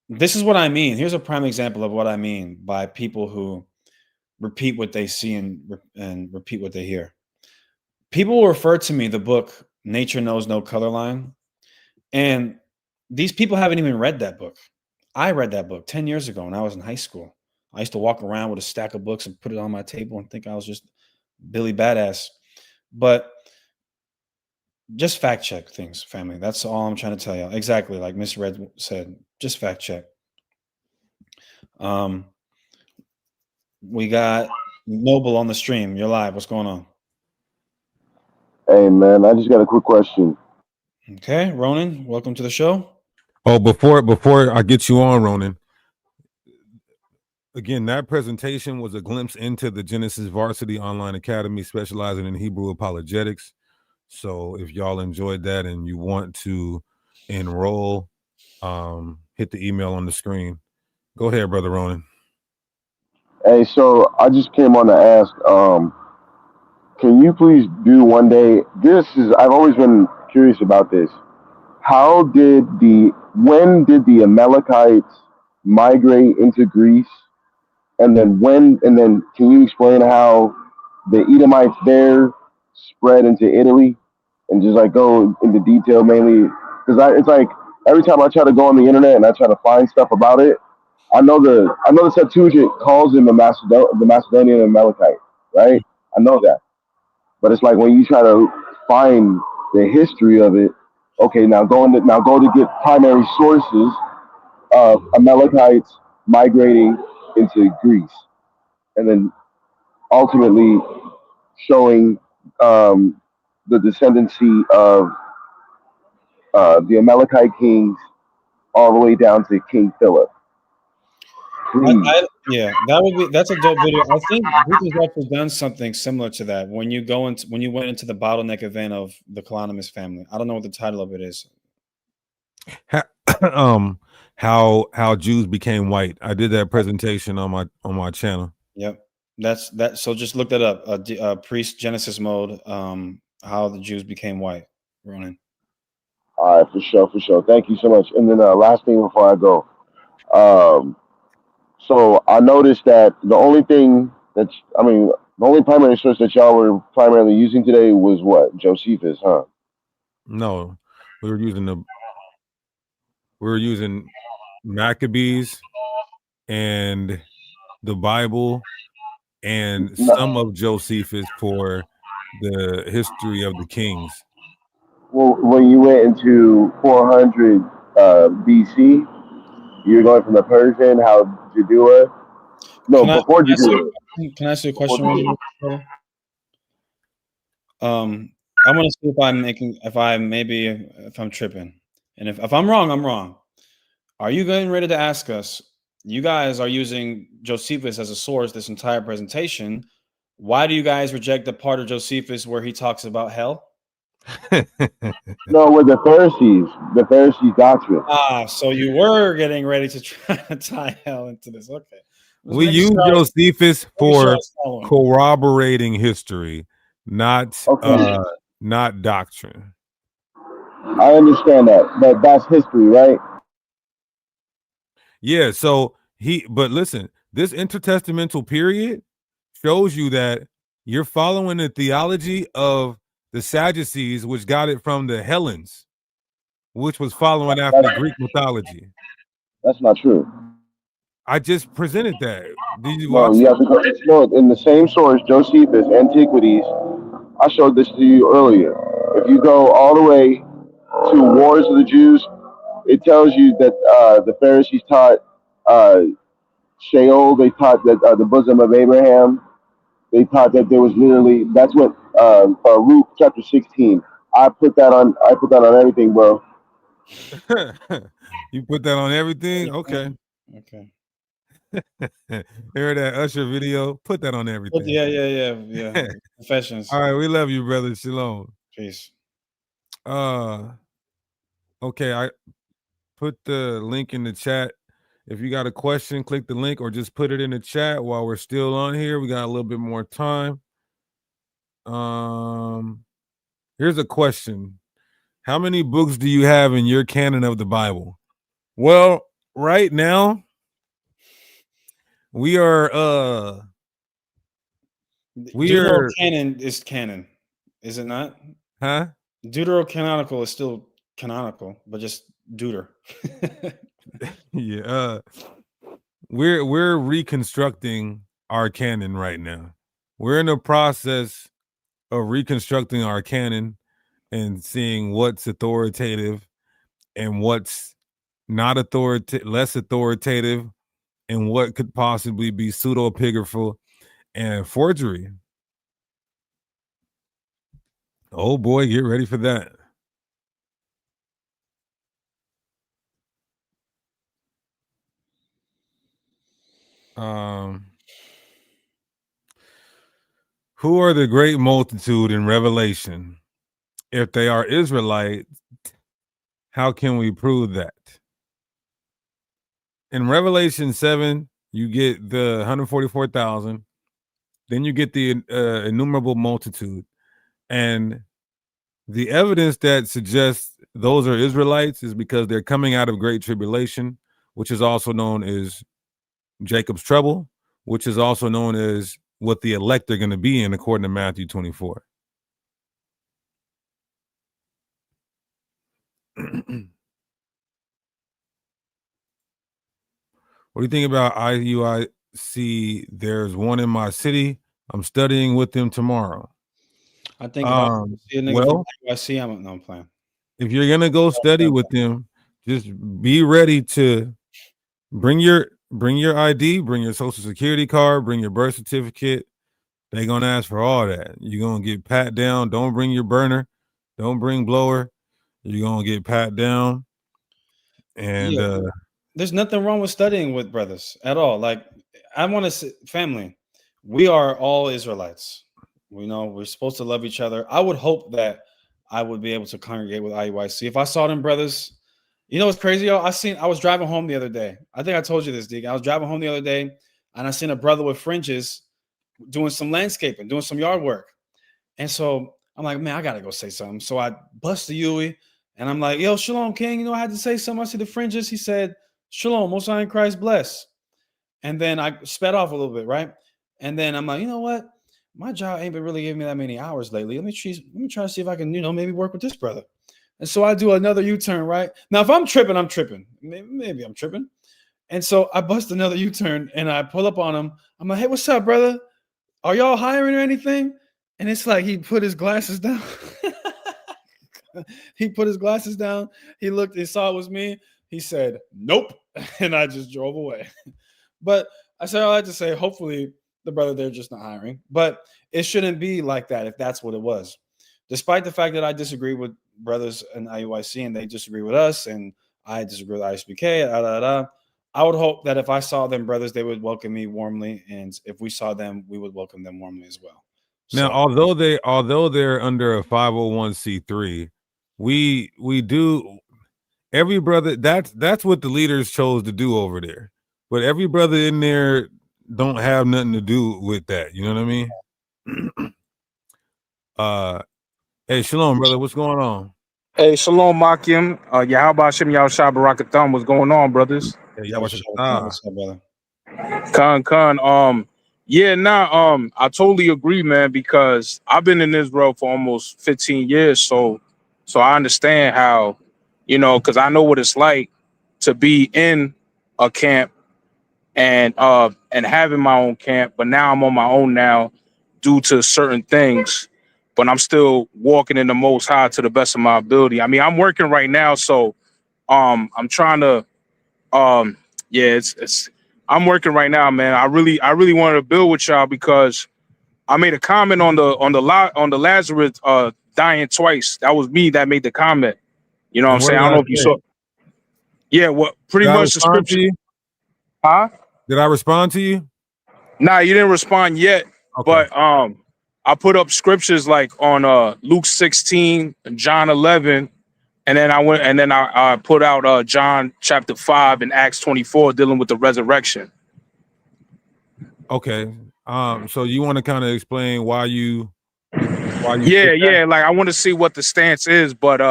this is what I mean. Here's a prime example of what I mean by people who repeat what they see and repeat what they hear. People will refer to me the book Nature Knows No Color Line, and these people haven't even read that book. I read that book 10 years ago when I was in high school. I used to walk around with a stack of books and put it on my table and think I was just Billy Badass. But just fact check things, family. That's all I'm trying to tell you. Exactly like Miss Red said, just fact check. We got Noble on the stream. You're live. What's going on? Hey, man, I just got a quick question. Okay, Ronan, welcome to the show. Oh, before I get you on, Ronan, again, that presentation was a glimpse into the Genesis Varsity Online Academy specializing in Hebrew apologetics. So if y'all enjoyed that and you want to enroll, hit the email on the screen. Go ahead, Brother Ronan. Hey, so I just came on to ask, can you please do one day, I've always been curious about this. When did the Amalekites migrate into Greece? And then can you explain how the Edomites there spread into Italy? And just like go into detail mainly, because it's like every time I try to go on the internet and I try to find stuff about it, I know the Septuagint calls him the Macedonian and Malachite, right? I know that, but it's like when you try to find the history of it. Okay, now go to get primary sources of Amalekites migrating into Greece, and then ultimately showing the descendancy of the Amalekite kings all the way down to King Philip. Please. Yeah, that's a dope video. I think Bruce has actually done something similar to that when you went into the bottleneck event of the Colonimus family. I don't know what the title of it is. How Jews became white. I did that presentation on my channel. Yep, that's that. So just look that up. Priest Genesis mode. How the Jews became white. Ronan. All right, for sure. Thank you so much. And then last thing before I go. So I noticed that the only primary source that y'all were primarily using today was what? Josephus, huh? No, we were using Maccabees and the Bible and some of Josephus for the history of the kings. Well, when you went into 400 BC, you're going from the Persian, how Judea. No, before Judea. Can I ask you a question? I want to see if I'm tripping, and if I'm wrong, I'm wrong. Are you getting ready to ask us? You guys are using Josephus as a source this entire presentation. Why do you guys reject the part of Josephus where he talks about hell? No, with the Pharisees' doctrine. So you were getting ready to try to tie hell into this. Okay. We use Josephus for corroborating history, not doctrine. I understand that, but that's history, right? Yeah, so but listen, this intertestamental period shows you that you're following the theology of the Sadducees, which got it from the Hellenes, which was following after Greek mythology. That's not true. I just presented that. Did you No, watch you have to go in the same source, Josephus, Antiquities. I showed this to you earlier. If you go all the way to Wars of the Jews, it tells you that the Pharisees taught Sheol. They taught that the bosom of Abraham. They taught that there was literally. That's what Luke chapter 16. I put that on everything, bro. You put that on everything? Okay. Hear that Usher video? Put that on everything. Yeah. Confessions. All right, we love you, brother. Shalom. Peace. Okay, I put the link in the chat. If you got a question, click the link or just put it in the chat while we're still on here. We got a little bit more time. Here's a question. How many books do you have in your canon of the Bible? Well, right now we are Deuterocanon is canon, is it not? Huh? Deuterocanonical is still canonical, but just deuter. Yeah. We're reconstructing our canon right now. We're in the process of reconstructing our canon and seeing what's authoritative and what's not less authoritative, and what could possibly be pseudepigraphal and forgery. Oh boy, get ready for that. Who are the great multitude in Revelation? If they are Israelites, how can we prove that? In Revelation 7, you get the 144,000. Then you get the innumerable multitude. And the evidence that suggests those are Israelites is because they're coming out of great tribulation, which is also known as Jacob's trouble, which is also known as what the elect are going to be in, according to Matthew 24. What do you think about IUIC? There's one in my city. I'm studying with them tomorrow. I think if I see a nigga well, from IUIC, I'm playing. If you're gonna go study with them, just be ready to bring your ID, bring your social security card, bring your birth certificate. They're gonna ask for all that. You're gonna get pat down. Don't bring your burner. Don't bring blower. You're gonna get pat down. And there's nothing wrong with studying with brothers at all. Like, I want to say, family, we are all Israelites. We know we're supposed to love each other. I would hope that I would be able to congregate with IUIC. If I saw them brothers, you know what's crazy, y'all? I was driving home the other day. I think I told you this, Deacon. I was driving home the other day, and I seen a brother with fringes doing some landscaping, doing some yard work. And so I'm like, man, I gotta go say something. So I bust the Yui, and I'm like, yo, Shalom, King. You know, I had to say something. I see the fringes. He said, Shalom, Most High in Christ bless. And then I sped off a little bit, right? And then I'm like, you know what? My job ain't been really giving me that many hours lately. Let me try to see if I can, maybe work with this brother. And so I do another U-turn, right? Now, if I'm tripping, I'm tripping. Maybe I'm tripping. And so I bust another U-turn, and I pull up on him. I'm like, hey, what's up, brother? Are y'all hiring or anything? And it's like he put his glasses down. He put his glasses down. He looked, he saw it was me. He said, nope. And I just drove away. But I said all I had to say, hopefully the brother there just not hiring. But it shouldn't be like that if that's what it was. Despite the fact that I disagree with brothers in IUIC and they disagree with us and I disagree with ISBK, I would hope that if I saw them brothers, they would welcome me warmly. And if we saw them, we would welcome them warmly as well. Now, although they're under a 501c3, we do, every brother, that's what the leaders chose to do over there. But every brother in there don't have nothing to do with that. You know what I mean? Hey, Shalom, brother. What's going on? Hey, Shalom, Makim. Yahweh Shem Yahushua Barakatham. What's going on, brothers? Hey, what's up, brother? Khan. I totally agree, man, because I've been in Israel for almost 15 years. So I understand how, because I know what it's like to be in a camp and having my own camp. But now I'm on my own now due to certain things. But I'm still walking in the Most High to the best of my ability. I mean, I'm working right now, so I'm trying to I'm working right now, man. I really wanted to build with y'all because I made a comment on the Lazarus dying twice. That was me that made the comment. You know what I'm saying? I don't know if you saw. Yeah, what pretty much the scripture. Huh? Did I respond to you? Nah, you didn't respond yet. Okay. But I put up scriptures like on Luke 16, John 11. And then I put out John chapter 5 and Acts 24 dealing with the resurrection. Okay. So you want to kind of explain why you Yeah. Like I want to see what the stance is, but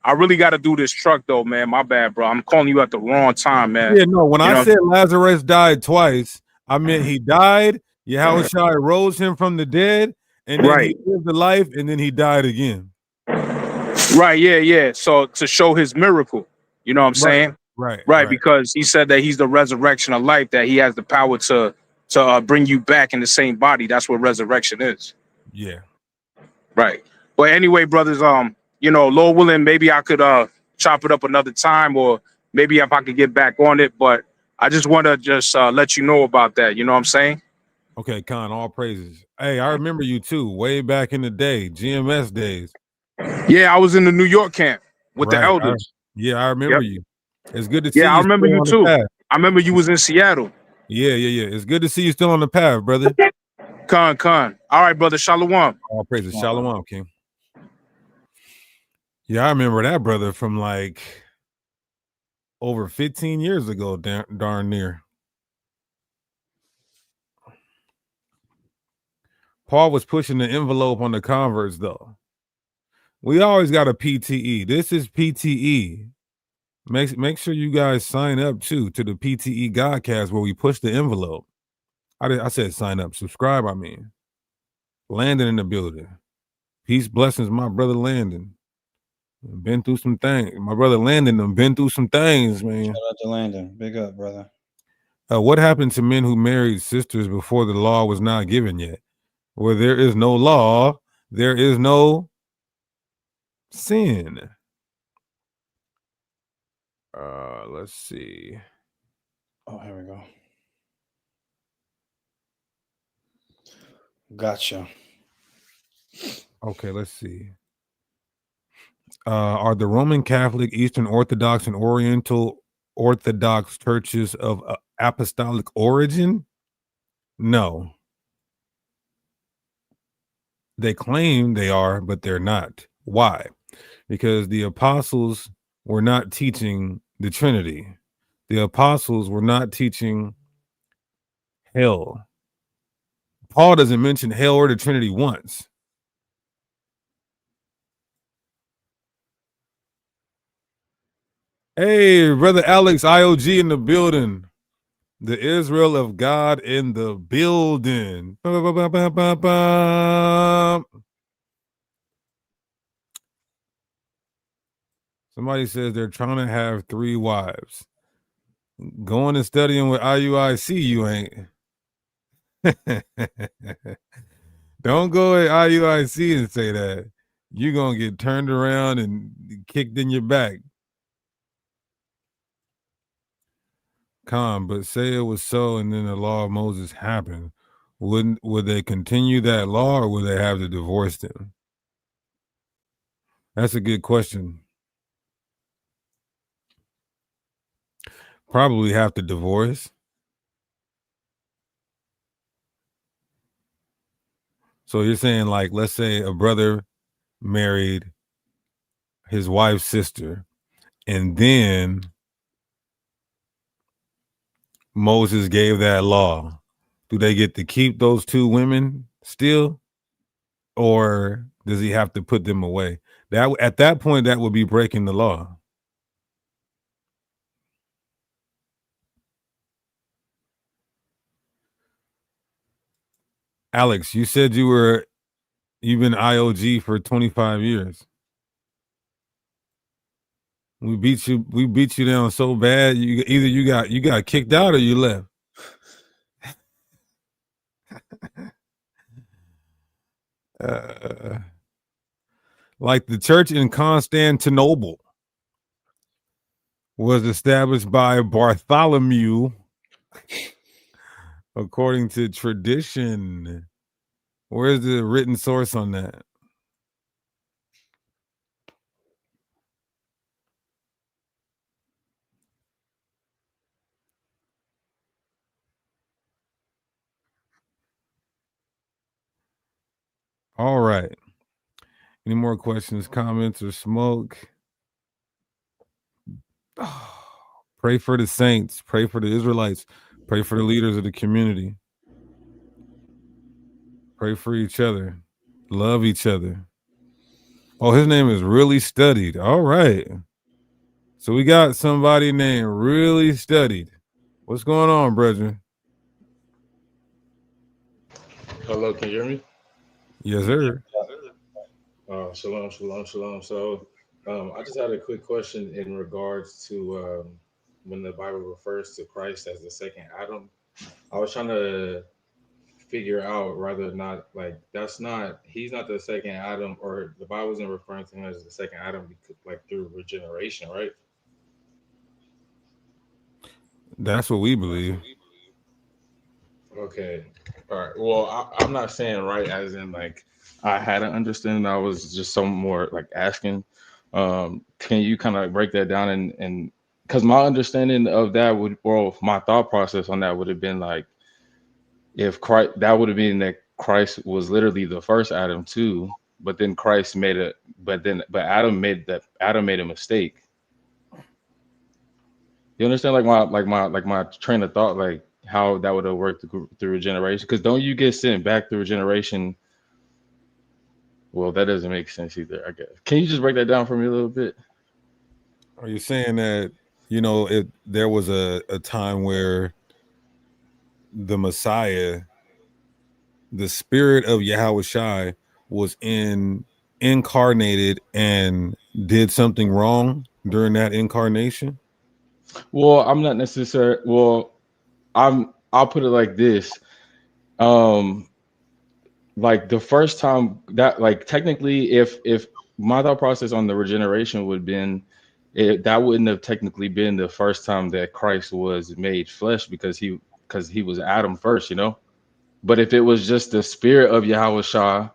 I really got to do this truck though, man. My bad, bro. I'm calling you at the wrong time, man. Yeah, no. When I said Lazarus died twice, I meant he died. Yahushua rose him from the dead, and then he lived the life, and then he died again. Right, yeah. So to show his miracle, you know what I'm saying? Right. Because he said that he's the resurrection of life, that he has the power to bring you back in the same body. That's what resurrection is. Yeah. Right. But anyway, brothers, Lord willing, maybe I could chop it up another time, or maybe if I could get back on it. But I just want to let you know about that. You know what I'm saying? Okay, Khan, all praises. Hey, I remember you too, way back in the day, GMS days. Yeah, I was in the New York camp with the elders. I remember you. It's good to see you. Yeah, I remember you too. I remember you was in Seattle. Yeah. It's good to see you still on the path, brother. Khan. All right, brother. Shalom. All praises. Shalom, King. Yeah, I remember that brother from like over 15 years ago, darn near. Paul was pushing the envelope on the converts, though. We always got a PTE. This is PTE. Make sure you guys sign up too to the PTE Godcast where we push the envelope. I said sign up, subscribe. I mean, Landon in the building. Peace, blessings, my brother Landon. Been through some things. My brother Landon done been through some things, man. Shout out to Landon. Big up, brother. What happened to men who married sisters before the law was not given yet? Where there is no law, there is no sin. Let's see. Oh, here we go. Gotcha. Okay, let's see. Are the Roman Catholic, Eastern Orthodox, and Oriental Orthodox churches of apostolic origin? No. They claim they are, but they're not. Why? Because the apostles were not teaching the Trinity. The apostles were not teaching hell. Paul doesn't mention hell or the Trinity once. Hey, brother Alex, IOG in the building. The Israel of God in the building. Somebody says they're trying to have 3 wives. Going and studying with IUIC, you ain't. Don't go at IUIC and say that. You're going to get turned around and kicked in your back. But say it was so and then the law of Moses happened. Would they continue that law or would they have to divorce them? That's a good question. Probably have to divorce. So you're saying, like, let's say a brother married his wife's sister, and then Moses gave that law. Do they get to keep those 2 women still? Or does he have to put them away? That at that point, that would be breaking the law. Alex, you said you've been IOG for 25 years. We beat you down so bad. You got kicked out or you left. Like the church in Constantinople was established by Bartholomew, according to tradition. Where's the written source on that? All right. Any more questions, comments, or smoke? Pray for the saints. Pray for the Israelites. Pray for the leaders of the community. Pray for each other. Love each other. Oh, his name is Really Studied. All right. So we got somebody named Really Studied. What's going on, brethren? Hello, can you hear me? Yes, sir. Shalom, shalom, shalom. So I just had a quick question in regards to when the Bible refers to Christ as the second Adam. I was trying to figure out whether or not, like, he's not the second Adam, or the Bible isn't referring to him as the second Adam because, like, through regeneration, right? That's what we believe. Okay. All right. Well, I'm not saying right as in like I had an understanding. I was just some more like asking. Can you kind of break that down and because my understanding of that my thought process on that would have been like if Christ, that would have been that Christ was literally the first Adam too, but then Christ but Adam made a mistake. You understand like my train of thought, like how that would have worked through regeneration? Because don't you get sent back through regeneration? Well, that doesn't make sense either, I guess. Can you just break that down for me a little bit? Are you saying that, there was a time where the Messiah, the spirit of Yahushua, was incarnated and did something wrong during that incarnation? Well, I'm not necessarily. Well, I'll put it like this. Um, like the first time that, like, technically, if my thought process on the regeneration would have been, that wouldn't have technically been the first time that Christ was made flesh, because he was Adam first, you know. But if it was just the spirit of Yahweh Shah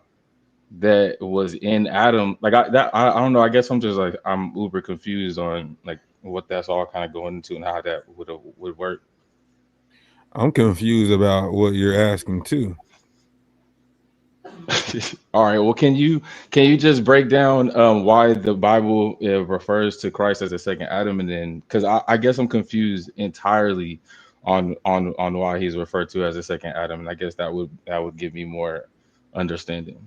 that was in Adam, like I don't know. I guess I'm just like, I'm uber confused on like what that's all kind of going into and how that would work. I'm confused about what you're asking too. All right. Well, can you just break down why the Bible refers to Christ as a second Adam, and then, because I guess I'm confused entirely on why he's referred to as a second Adam, and I guess that would give me more understanding.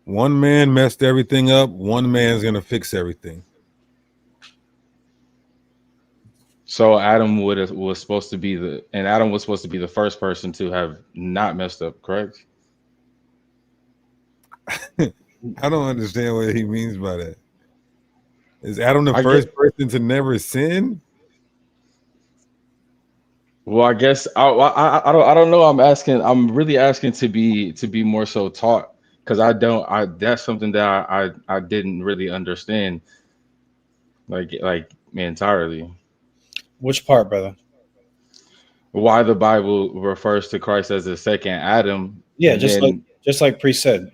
One man messed everything up. One man's gonna fix everything. So was supposed to be Adam was supposed to be the first person to have not messed up, correct? I don't understand what he means by that. Is Adam the I first get. person to never sin? Well, I guess I don't know. I'm really asking to be more so taught, because I that's something that I didn't really understand, like entirely, Which part, brother? why the Bible refers to Christ as the second Adam, Yeah, and then just like Priest said,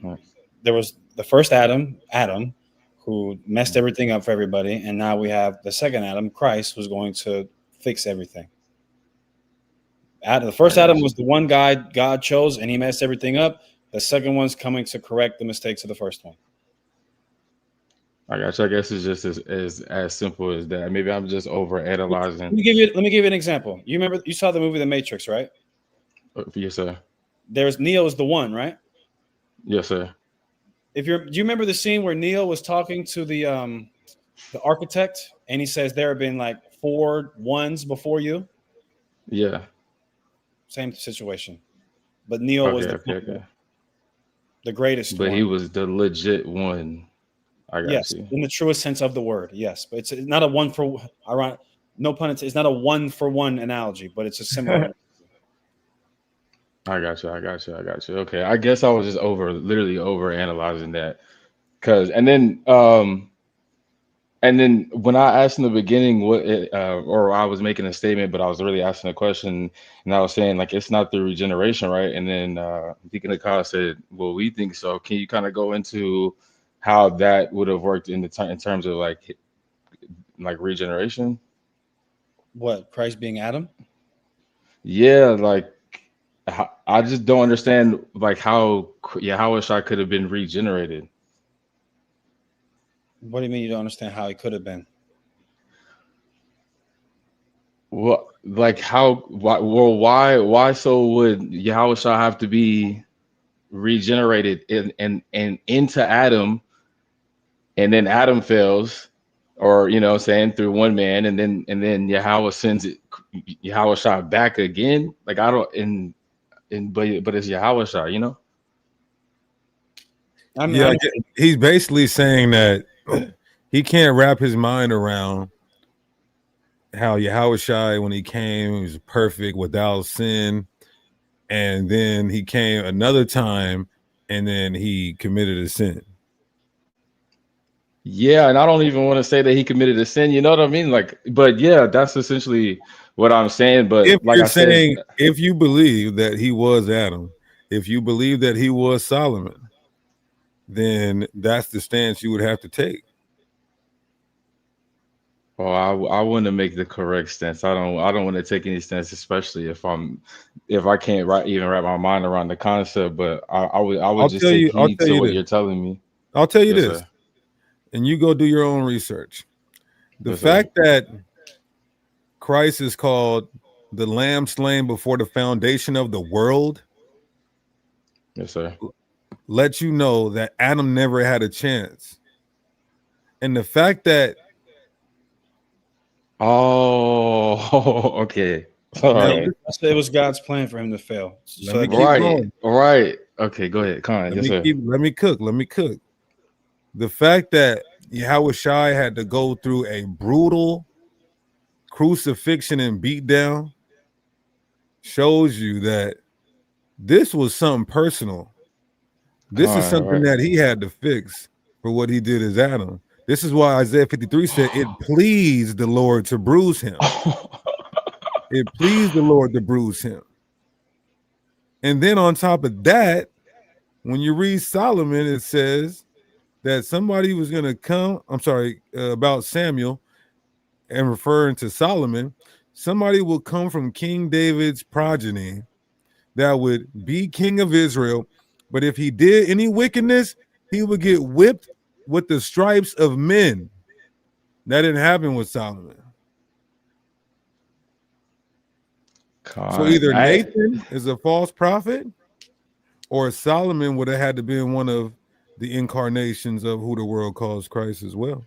there was the first Adam, who messed everything up for everybody, and now we have the second Adam, Christ, who's going to fix everything. The I first Adam got you. was the one guy God chose, and he messed everything up. The second one's coming to correct the mistakes of the first one. I got you. I guess it's just as simple as that. Maybe I'm just over Let analyzing. me give you an example. You saw the movie The Matrix, right? Yes, sir. There's Neo is the one, right? Yes, sir. Do you remember the scene where Neo was talking to the architect, and he says there have been like 4 ones before you? Yeah. Same situation, but Neo was Okay. Okay. Okay. the greatest But he one. was the legit one. I got Yes, you. in the truest sense of the word. Yes, but it's not a one for. No pun intended. It's not a 1-for-1 analogy, but it's a similar. I got you. I got you. I got you. Okay. I guess I was just literally over analyzing that. Cause, and then when I asked in the beginning or I was making a statement, but I was really asking a question, and I was saying like it's not the regeneration, right? And then Deacon Akar said, "Well, we think so." Can you kind of go into how that would have worked in terms of like regeneration? What, Christ being Adam? Yeah, like I just don't understand like how Yahushua could have been regenerated. What do you mean you don't understand how he could have been? Well, like why so would Yahushua have to be regenerated and into Adam, and then Adam fails, or saying through one man, and then Yahweh sends Yahushua back again? Like I don't but it's Yahushua. Yeah, he's basically saying that he can't wrap his mind around how Yahweh Shai, when he came, he was perfect without sin, and then he came another time, and then he committed a sin. Yeah, and I don't even want to say that he committed a sin. You know what I mean? Like, but yeah, that's essentially what I'm saying. If But like you're I said, saying, if you believe that he was Adam, if you believe that he was Solomon, then that's the stance you would have to take. well, I want to make the correct stance. I don't want to take any stance, especially if I can't even wrap my mind around the concept. But I would just take I'll heed tell to you what this. you're telling me. I'll tell you Yes, this, sir. and you go do your own research. The Yes, sir. fact that Christ is called the Lamb slain before the foundation of the world Yes, sir. lets you know that Adam never had a chance. And the fact that Oh, okay. All now right. It was God's plan for him to fail. let So me that keep Right. going. Right. Okay, go ahead. Come on. Yes, sir. Let me cook. The fact that Yahweh Shai had to go through a brutal crucifixion and beat down shows you that this was something personal. This is something that he had to fix for what he did as Adam. This is why Isaiah 53 said it pleased the Lord to bruise him. It pleased the Lord to bruise him. And then on top of that, when you read Solomon, it says that somebody was going to come, about Samuel and referring to Solomon, somebody will come from King David's progeny that would be king of Israel. But if he did any wickedness, he would get whipped with the stripes of men. That didn't happen with Solomon. So either Nathan is a false prophet, or Solomon would have had to be one of the incarnations of who the world calls Christ as well.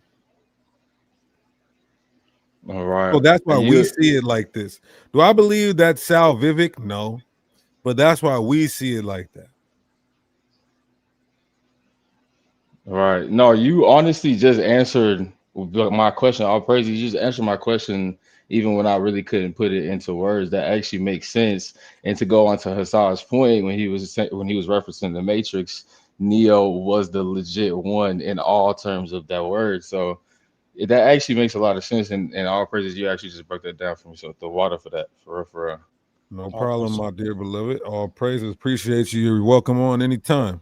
All right. So that's why we see it like this. Do I believe that's salvific? No. But that's why we see it like that. All right. No, you honestly just answered my question. All praises. You just answered my question, even when I really couldn't put it into words. That actually makes sense. And to go on to Hassan's point, when he was referencing the Matrix, Neo was the legit one in all terms of that word. So that actually makes a lot of sense. And all praises, you actually just broke that down for me. So the water for that, for real. No problem, my dear beloved. All praises. Appreciate you. You're welcome on anytime.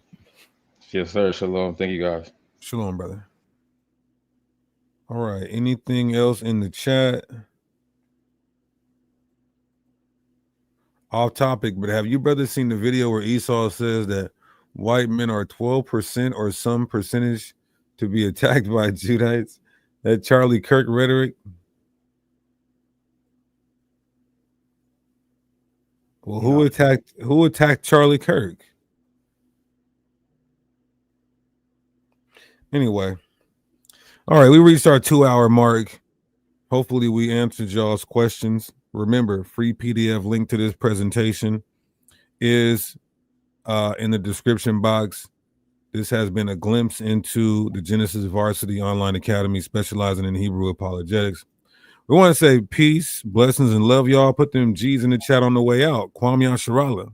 Yes, sir. Shalom. Thank you, guys. Shalom, brother. All right. Anything else in the chat? Off topic, but have you brothers seen the video where Esau says that white men are 12% or some percentage to be attacked by Judites? That Charlie Kirk rhetoric? Well, who attacked Charlie Kirk? Anyway. All right, we reached our 2-hour mark. Hopefully we answered y'all's questions. Remember, free PDF link to this presentation is in the description box. This has been a glimpse into the Genesis Varsity Online Academy specializing in Hebrew apologetics. We want to say peace, blessings, and love y'all. Put them G's in the chat on the way out. Kwam Yasharala.